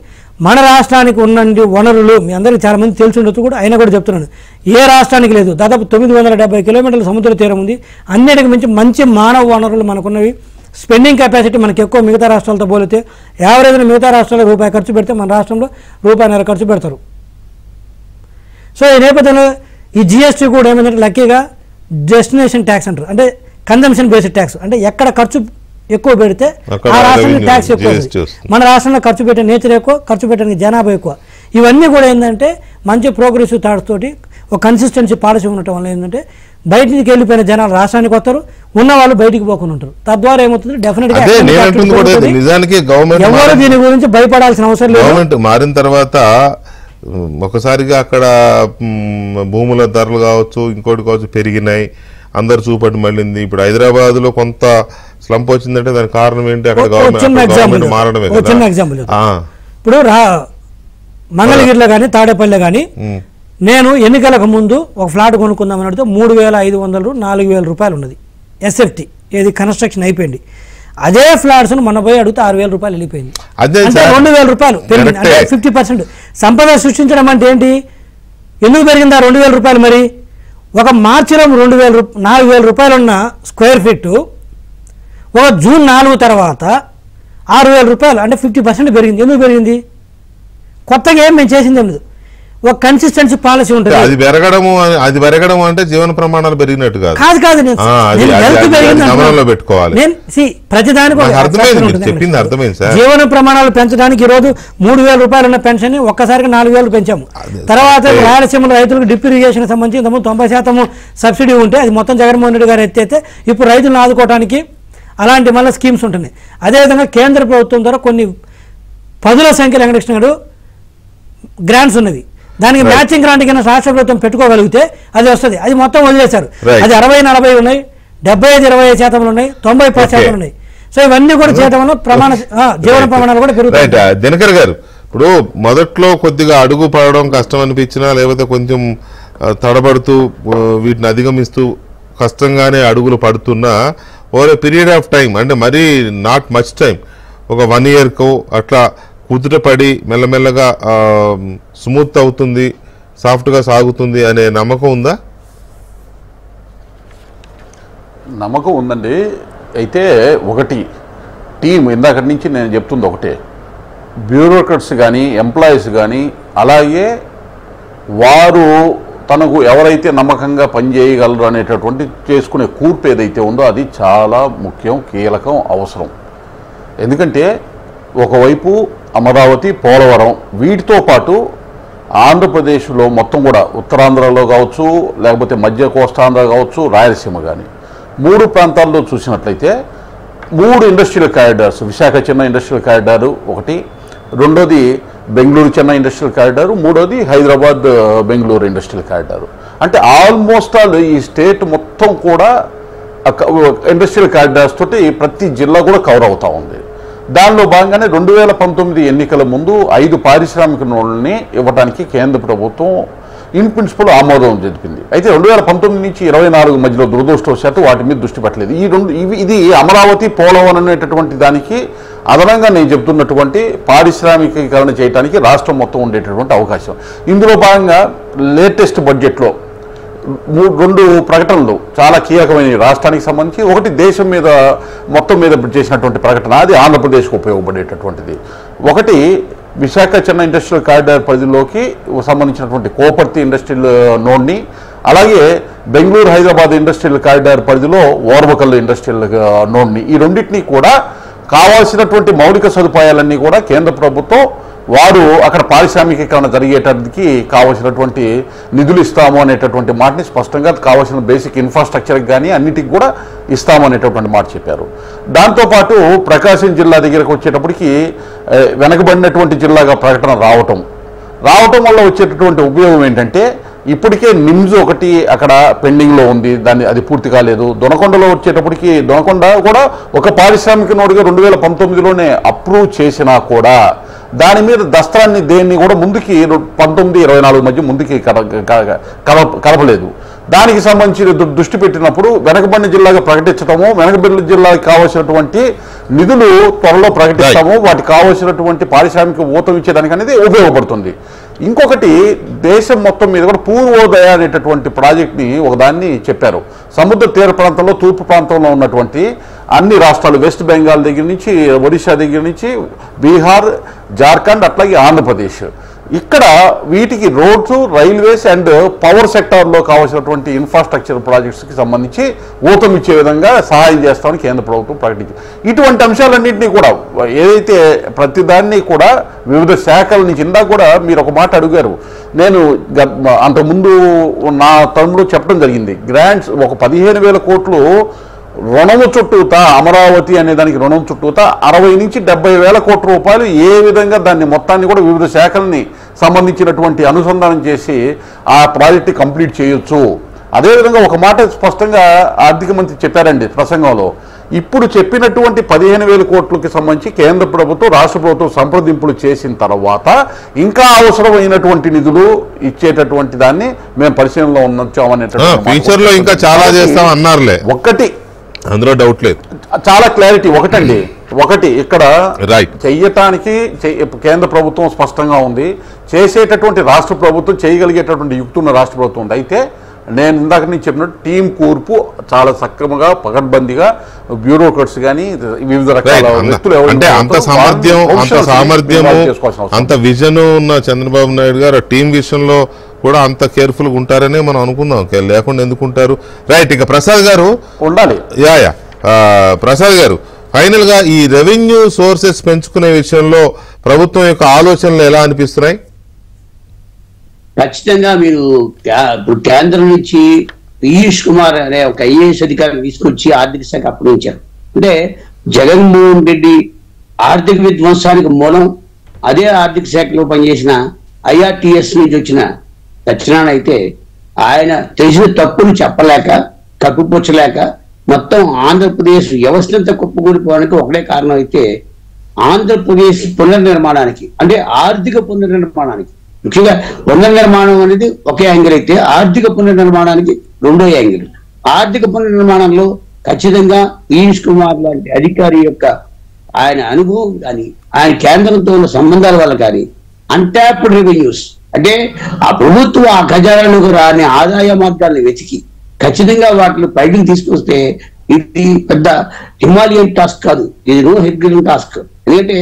మన రాష్ట్రానికి ఉన్నండి వనరులు మీ అందరికీ చాలా మంది తెలిసి ఉండొచ్చు కూడా, అయినా కూడా చెప్తున్నాను, ఏ రాష్ట్రానికి లేదు. దాదాపు 970 కిలోమీటర్ల సముద్ర తీరం ఉంది. అన్నిటికి మించి మంచి మానవ వనరులు మనకున్నవి. స్పెండింగ్ కెపాసిటీ మనకి ఎక్కువ మిగతా రాష్ట్రాలతో పోలితే. యావరేజ్ని మిగతా రాష్ట్రాల్లో రూపాయి ఖర్చు పెడితే మన రాష్ట్రంలో ₹1.5 ఖర్చు పెడతారు. సో ఈ నేపథ్యంలో ఈ జిఎస్టీ కూడా ఏమైందంటే లక్కీగా డెస్టినేషన్ ట్యాక్స్ అంటారు, అంటే కన్జంప్షన్ బేస్డ్ ట్యాక్స్. అంటే ఎక్కడ ఖర్చు ఎక్కువ పెడితే ఆ రాష్ట్రంలో ట్యాక్స్ ఎక్కువ. మన రాష్ట్రంలో ఖర్చు పెట్టే నేచర్ ఎక్కువ, ఖర్చు పెట్టడానికి జనాభా ఎక్కువ. ఇవన్నీ కూడా ఏంటంటే మంచి ప్రోగ్రెసివ్ థాట్స్ తోటి ఒక కన్సిస్టెన్సీ పాలసీ ఉండటం వల్ల ఏంటంటే బయటికి వెళ్ళిపోయిన జనాలు రాష్ట్రానికి వస్తారు, ఉన్న వాళ్ళు బయటికి పోకుండా ఉంటారు. తద్వారా ఏమవుతుంది, డెఫినెట్గా ఎవరు దీని గురించి భయపడాల్సిన అవసరం లేదు. గవర్నమెంట్ మారిన తర్వాత ఒకసారిగా అక్కడ భూముల ధరలు కావచ్చు, ఇంకోటి కావచ్చు పెరిగినాయి, అందరు చూపట్టి మళ్ళింది. ఇప్పుడు హైదరాబాద్ లో కొంత స్లంప్ వచ్చిందంటే దానికి కారణం ఏంటి? అక్కడ గవర్నమెంట్ మారడమే. చిన్న ఎగ్జాంపుల్, ఇప్పుడు మంగళగిరిలో కానీ తాడేపల్లిలో కానీ నేను ఎన్నికలకు ముందు ఒక ఫ్లాట్ కొనుక్కుందామని అడిగితే 3,500 4,000 రూపాయలు ఉన్నది ఎస్ఎఫ్టీ, ఏది కన్స్ట్రక్షన్ అయిపోయింది. అదే ఫ్లాట్స్ మొన్న పోయి అడిగితే 6,000 రూపాయలు వెళ్ళిపోయింది. అంటే 2,000 రూపాయలు పెరిగింది, అంటే 50%. సంపద సృష్టించడం అంటే ఏంటి? ఎందుకు పెరిగింది ఆ 2,000 రూపాయలు? మరి ఒక మార్చిలో 4,000 రూపాయలు ఉన్న స్క్వేర్ ఫీట్ ఒక జూన్ 4 తర్వాత 6,000 రూపాయలు, అంటే 50% పెరిగింది. ఎందుకు పెరిగింది? కొత్తగా ఏం మేము చేసింది లేదు. ఒక కన్సిస్టెన్సీ పాలసీ ఉంటుంది. అది పెరగడం అంటే జీవన ప్రమాణాలు పెరిగినట్టు కాదు. కాదు గమనంలో పెట్టుకోవాలి. ప్రతిదానికి చెప్పింది అర్థమైంది సార్. జీవన ప్రమాణాలు పెంచడానికి ఈ రోజు 3,000 రూపాయలు ఉన్న పెన్షన్ ని ఒక్కసారిగా 4,000 పెంచాము. తర్వాత రాయలసీమ రైతులకు డ్రిప్ ఇరిగేషన్ సంబంధించి 90% సబ్సిడీ ఉంటే అది మొత్తం జగన్మోహన్ రెడ్డి గారు ఎత్తైతే ఇప్పుడు రైతులను ఆదుకోవడానికి అలాంటి మళ్ళీ స్కీమ్స్ ఉంటున్నాయి. అదేవిధంగా కేంద్ర ప్రభుత్వం ద్వారా కొన్ని పదుల సంఖ్యలో వెంకటకృష్ణ గారు గ్రాంట్స్ ఉన్నది. దానికి మ్యాచింగ్ గ్రాంట్ కింద రాష్ట్ర ప్రభుత్వం పెట్టుకోగలిగితే అది వస్తుంది. అది మొత్తం వదిలేశారు. అది 60-40 ఉన్నాయి, 75-20% ఉన్నాయి, 90% ఉన్నాయి. సో ఇవన్నీ కూడా చేయడం వల్ల జీవన ప్రమాణాలు కూడా పెరుగుతాయి. దినకర్ గారు, ఇప్పుడు మొదట్లో కొద్దిగా అడుగు పడడం కష్టం అనిపించినా లేకపోతే కొంచెం తడబడుతూ వీటిని అధిగమిస్తూ కష్టంగానే అడుగులు పడుతున్నా over a period of time, అంటే మరీ నాట్ మచ్ టైం, ఒక 1 yearకో అట్లా కుదుటపడి మెల్లమెల్లగా స్మూత్ అవుతుంది, సాఫ్ట్గా సాగుతుంది అనే నమ్మకం ఉందా? నమ్మకం ఉందండి. అయితే ఒకటి టీం, ఇందాకటి నుంచి నేను చెప్తుంది ఒకటే, బ్యూరోక్రాట్స్ కానీ ఎంప్లాయీస్ కానీ అలాగే వారు తనకు ఎవరైతే నమ్మకంగా పనిచేయగలరు అనేటటువంటి చేసుకునే కూర్పు ఏదైతే ఉందో అది చాలా ముఖ్యం, కీలకం, అవసరం. ఎందుకంటే ఒకవైపు అమరావతి, పోలవరం, వీటితో పాటు ఆంధ్రప్రదేశ్లో మొత్తం కూడా ఉత్తరాంధ్రలో కావచ్చు, లేకపోతే మధ్య కోస్తాంధ్ర కావచ్చు, రాయలసీమ కానీ 3 ప్రాంతాల్లో చూసినట్లయితే 3 industrial corridors, Visakha Chennai industrial corridor ఒకటి, రెండోది బెంగళూరు చెన్నై ఇండస్ట్రియల్ కారిడారు, మూడోది హైదరాబాద్ బెంగళూరు ఇండస్ట్రియల్ కారిడారు. అంటే ఆల్మోస్ట్ ఆల్ ఈ స్టేట్ మొత్తం కూడా ఇండస్ట్రియల్ కారిడార్స్ తోటి ప్రతి జిల్లా కూడా కవర్ అవుతూ ఉంది. దానిలో భాగంగానే 2019 ఎన్నికల ముందు 5 పారిశ్రామిక నోడ్లని ఇవ్వడానికి కేంద్ర ప్రభుత్వం ఇన్ ప్రిన్సిపల్ ఆమోదం జరిపింది. అయితే 2019 నుంచి 24 మధ్యలో దురదృష్టవశాత్తు వాటి మీద దృష్టి పెట్టలేదు. ఇది అమరావతి, పోలవరం అనేటటువంటి దానికి అదనంగా నేను చెప్తున్నటువంటి పారిశ్రామికీకరణ చేయడానికి రాష్ట్రం మొత్తం ఉండేటటువంటి అవకాశం. ఇందులో భాగంగా లేటెస్ట్ బడ్జెట్లో 2 ప్రకటనలు చాలా కీలకమైన రాష్ట్రానికి సంబంధించి, ఒకటి దేశం మీద మొత్తం మీద చేసినటువంటి ప్రకటన, అది ఆంధ్రప్రదేశ్కు ఉపయోగపడేటటువంటిది. ఒకటి విశాఖ చెన్నై ఇండస్ట్రియల్ కారిడార్ పరిధిలోకి సంబంధించినటువంటి కోపర్తి ఇండస్ట్రియల్ నోడ్ని, అలాగే బెంగళూరు హైదరాబాద్ ఇండస్ట్రియల్ కారిడార్ పరిధిలో ఓర్వకల్లు ఇండస్ట్రియల్ నోడ్ని, ఈ రెండింటినీ కూడా కావాల్సినటువంటి మౌలిక సదుపాయాలన్నీ కూడా కేంద్ర ప్రభుత్వం వారు అక్కడ పారిశ్రామికీకరణ జరిగేటానికి కావాల్సినటువంటి నిధులు ఇస్తాము అనేటటువంటి మాటని స్పష్టంగా కావాల్సిన బేసిక్ ఇన్ఫ్రాస్ట్రక్చర్కి కానీ అన్నిటికి కూడా ఇస్తాము అనేటటువంటి మాట చెప్పారు. దాంతోపాటు ప్రకాశం జిల్లా దగ్గరకు వచ్చేటప్పటికి వెనకబడినటువంటి జిల్లాగా ప్రకటన రావటం వల్ల వచ్చేటటువంటి ఉపయోగం ఏంటంటే, ఇప్పటికే నిమ్స్ ఒకటి అక్కడ పెండింగ్లో ఉంది, అది పూర్తి కాలేదు. దొనకొండలో వచ్చేటప్పటికి దొనకొండ కూడా ఒక పారిశ్రామిక నోడుగా 2019లోనే అప్రూవ్ చేసినా కూడా దాని మీద దస్త్రాన్ని దేన్ని కూడా ముందుకి 19-24 మధ్య ముందుకి కలపలేదు. దానికి సంబంధించి దృష్టి పెట్టినప్పుడు వెనకబడిన జిల్లాగా ప్రకటించడము, వెనకబడిన జిల్లాకి కావాల్సినటువంటి నిధులు త్వరలో ప్రకటిస్తాము, వాటికి కావాల్సినటువంటి పారిశ్రామిక ఊతం ఇచ్చేదానికి అనేది ఉపయోగపడుతుంది. ఇంకొకటి, దేశం మొత్తం మీద కూడా పూర్వోదయ అనేటటువంటి ప్రాజెక్ట్ని ఒకదాన్ని చెప్పారు. సముద్ర తీర ప్రాంతంలో తూర్పు ప్రాంతంలో ఉన్నటువంటి అన్ని రాష్ట్రాలు, వెస్ట్ బెంగాల్ దగ్గర నుంచి ఒడిశా దగ్గర నుంచి బీహార్, జార్ఖండ్, అట్లాగే ఆంధ్రప్రదేశ్, ఇక్కడ వీటికి రోడ్స్, రైల్వేస్ అండ్ పవర్ సెక్టార్లో కావాల్సినటువంటి ఇన్ఫ్రాస్ట్రక్చర్ ప్రాజెక్ట్స్కి సంబంధించి ఊతం ఇచ్చే విధంగా సహాయం చేస్తామని కేంద్ర ప్రభుత్వం ప్రకటించింది. ఇటువంటి అంశాలన్నింటినీ కూడా ఏదైతే ప్రతిదాన్ని కూడా వివిధ శాఖల నుంచి, ఇందాక కూడా మీరు ఒక మాట అడిగారు, నేను అంతకుముందు నా తరములో చెప్పడం జరిగింది, గ్రాంట్స్ ఒక 15,000 కోట్లు రుణము చుట్టూతా, అమరావతి అనే దానికి రుణం చుట్టూతా 60-70 కోట్ల రూపాయలు ఏ విధంగా దాన్ని మొత్తాన్ని కూడా వివిధ శాఖల్ని సంబంధించినటువంటి అనుసంధానం చేసి ఆ ప్రాజెక్ట్ కంప్లీట్ చేయొచ్చు. అదేవిధంగా ఒక మాట స్పష్టంగా ఆర్థిక మంత్రి చెప్పారండి ప్రసంగంలో, ఇప్పుడు చెప్పినటువంటి 15,000 కోట్లకి సంబంధించి కేంద్ర ప్రభుత్వం, రాష్ట్ర ప్రభుత్వం సంప్రదింపులు చేసిన తర్వాత ఇంకా అవసరమైనటువంటి నిధులు ఇచ్చేటటువంటి దాన్ని మేము పరిశీలనలో ఫ్యూచర్లో ఇంకా చాలా చేస్తాం అన్నారులే. ఒకటి అందులో డౌట్ లేదు, చాలా క్లారిటీ ఒకటండి. ఒకటి ఇక్కడ చెయ్యటానికి కేంద్ర ప్రభుత్వం స్పష్టంగా ఉంది, చేసేటటువంటి రాష్ట్ర ప్రభుత్వం చేయగలిగేటటువంటి యుక్తి ఉన్న రాష్ట్ర ప్రభుత్వం ఉంది. అయితే నేను ఇందాక నేను చెప్పినట్టు టీం కూర్పు చాలా సక్రమంగా పకడ్బందీగా బ్యూరోక్రాట్స్ కానీ వివిధ రకాల వ్యక్తులు అంటే అంత సామర్థ్యము అంత విజన్ ఉన్న చంద్రబాబు నాయుడు గారు టీం విషయంలో కూడా అంత కేర్ఫుల్గా ఉంటారనే మనం అనుకుందాం, లేకుండా ఎందుకుంటారు. రైట్, ఇక ప్రసాద్ గారు ఉండాలి. ప్రసాద్ గారు, ఫైనల్ గా ఈ రెవెన్యూ సోర్సెస్ పెంచుకునే విషయంలో ప్రభుత్వం యొక్క ఆలోచనలు ఎలా అనిపిస్తున్నాయి? ఖచ్చితంగా మీరు ఇప్పుడు కేంద్రం నుంచి పీయూష్ కుమార్ అనే ఒక ఐఏఎస్ అధికారిని తీసుకొచ్చి ఆర్థిక శాఖ అప్పగించారు. అంటే జగన్మోహన్ రెడ్డి ఆర్థిక విధ్వంసానికి మూలం అదే ఆర్థిక శాఖలో పనిచేసిన IRTS నుంచి వచ్చిన సత్యనారాయణ అయితే ఆయన తెలిసిన తప్పులు చెప్పలేక కప్పిపుచ్చలేక మొత్తం ఆంధ్రప్రదేశ్ వ్యవస్థంతా కుప్పకూలిపోవడానికి ఒకటే కారణం అయితే ఆంధ్రప్రదేశ్ పునర్నిర్మాణానికి అంటే ఆర్థిక పునర్నిర్మాణానికి ముఖ్యంగా పునర్నిర్మాణం అనేది ఒకే యాంగిల్ అయితే ఆర్థిక పునర్నిర్మాణానికి రెండో యాంగిల్. ఆర్థిక పునర్నిర్మాణంలో ఖచ్చితంగా పీయూష్ కుమార్ లాంటి అధికారి యొక్క ఆయన అనుభవం కానీ ఆయన కేంద్రంతో ఉన్న సంబంధాల వల్ల కానీ అన్టాప్డ్ రెవెన్యూస్ అంటే ఆ ప్రభుత్వం ఆ ఖజానాలకు రాని ఆదాయ మార్గాలను వెతికి ఖచ్చితంగా వాటిని పైకి తీసుకొస్తే ఇది పెద్ద హిమాలయన్ టాస్క్ కాదు, ఇది నో హెర్క్యులన్ టాస్క్. ఎందుకంటే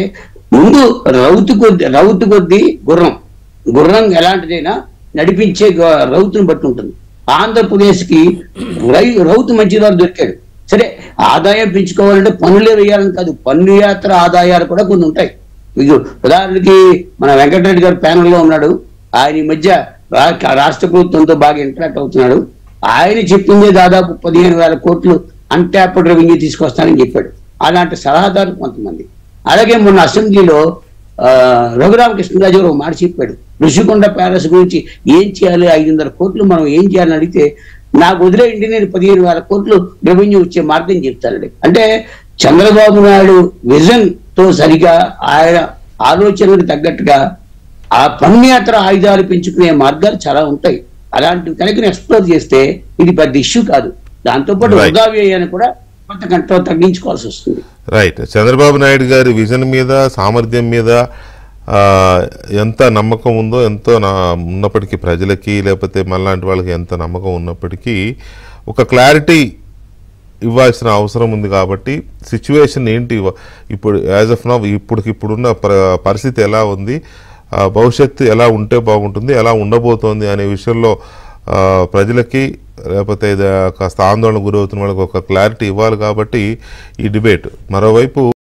ముందు రౌతు కొద్దీ గుర్రం ఎలాంటిదైనా నడిపించే రౌతుని బట్టి ఉంటుంది. ఆంధ్రప్రదేశ్ కి రౌతు మంచిదారు దొరికాడు. సరే, ఆదాయం పెంచుకోవాలంటే పన్నులే వేయాలని కాదు, పన్ను యాత్ర ఆదాయాలు కూడా కొన్ని ఉంటాయి. ఇది ఉదాహరణకి మన వెంకటరెడ్డి గారు ప్యానెల్లో ఉన్నాడు, ఆయన ఈ మధ్య రాష్ట్ర ప్రభుత్వంతో బాగా ఇంటరాక్ట్ అవుతున్నాడు. ఆయన చెప్పిందే దాదాపు 15,000 కోట్లు అన్టాప్డ్ రెవెన్యూ తీసుకొస్తానని చెప్పాడు. అలాంటి సలహాదారు కొంతమంది. అలాగే మొన్న అసెంబ్లీలో రఘురామకృష్ణరాజు గారు ఒక మాట చెప్పాడు, ఋషికొండ ప్యాలెస్ గురించి ఏం చేయాలి, 500 కోట్లు మనం ఏం చేయాలని అడిగితే నాకు వదిలేయండి, నేను 15,000 కోట్లు రెవెన్యూ వచ్చే మార్గం చెప్తానండి. అంటే చంద్రబాబు నాయుడు విజన్ తో సరిగా ఆయన ఆలోచనలకు తగ్గట్టుగా ఆ పన్నుయాత్ర ఆయుధాలు పెంచుకునే మార్గాలు చాలా ఉంటాయి. అలాంటివి కనుక ఎక్స్ప్లోర్ చేస్తే ఇది పెద్ద ఇష్యూ కాదు. దాంతోపాటు వృధా వ్యయాన్ని కూడా కొంత కంట్రోల్ తగ్గించుకోవాల్సి వస్తుంది. రైట్, చంద్రబాబు నాయుడు గారి విజన్ మీద సామర్థ్యం మీద ఎంత నమ్మకం ఉందో ఎంతో ఉన్నప్పటికీ ప్రజలకి లేకపోతే మనలాంటి వాళ్ళకి ఎంత నమ్మకం ఉన్నప్పటికీ ఒక క్లారిటీ ఇవ్వాల్సిన అవసరం ఉంది. కాబట్టి సిచ్యువేషన్ ఏంటి ఇప్పుడు యాజ్ ఆఫ్ నౌ ఇప్పుడున్న పరిస్థితి ఎలా ఉంది, భవిష్యత్తు ఎలా ఉంటే బాగుంటుంది, ఎలా ఉండబోతోంది అనే విషయంలో ప్రజలకి లేకపోతే కాస్త ఆందోళన గురవుతున్న వాళ్ళకి ఒక క్లారిటీ ఇవ్వాలి. కాబట్టి ఈ డిబేట్ మరోవైపు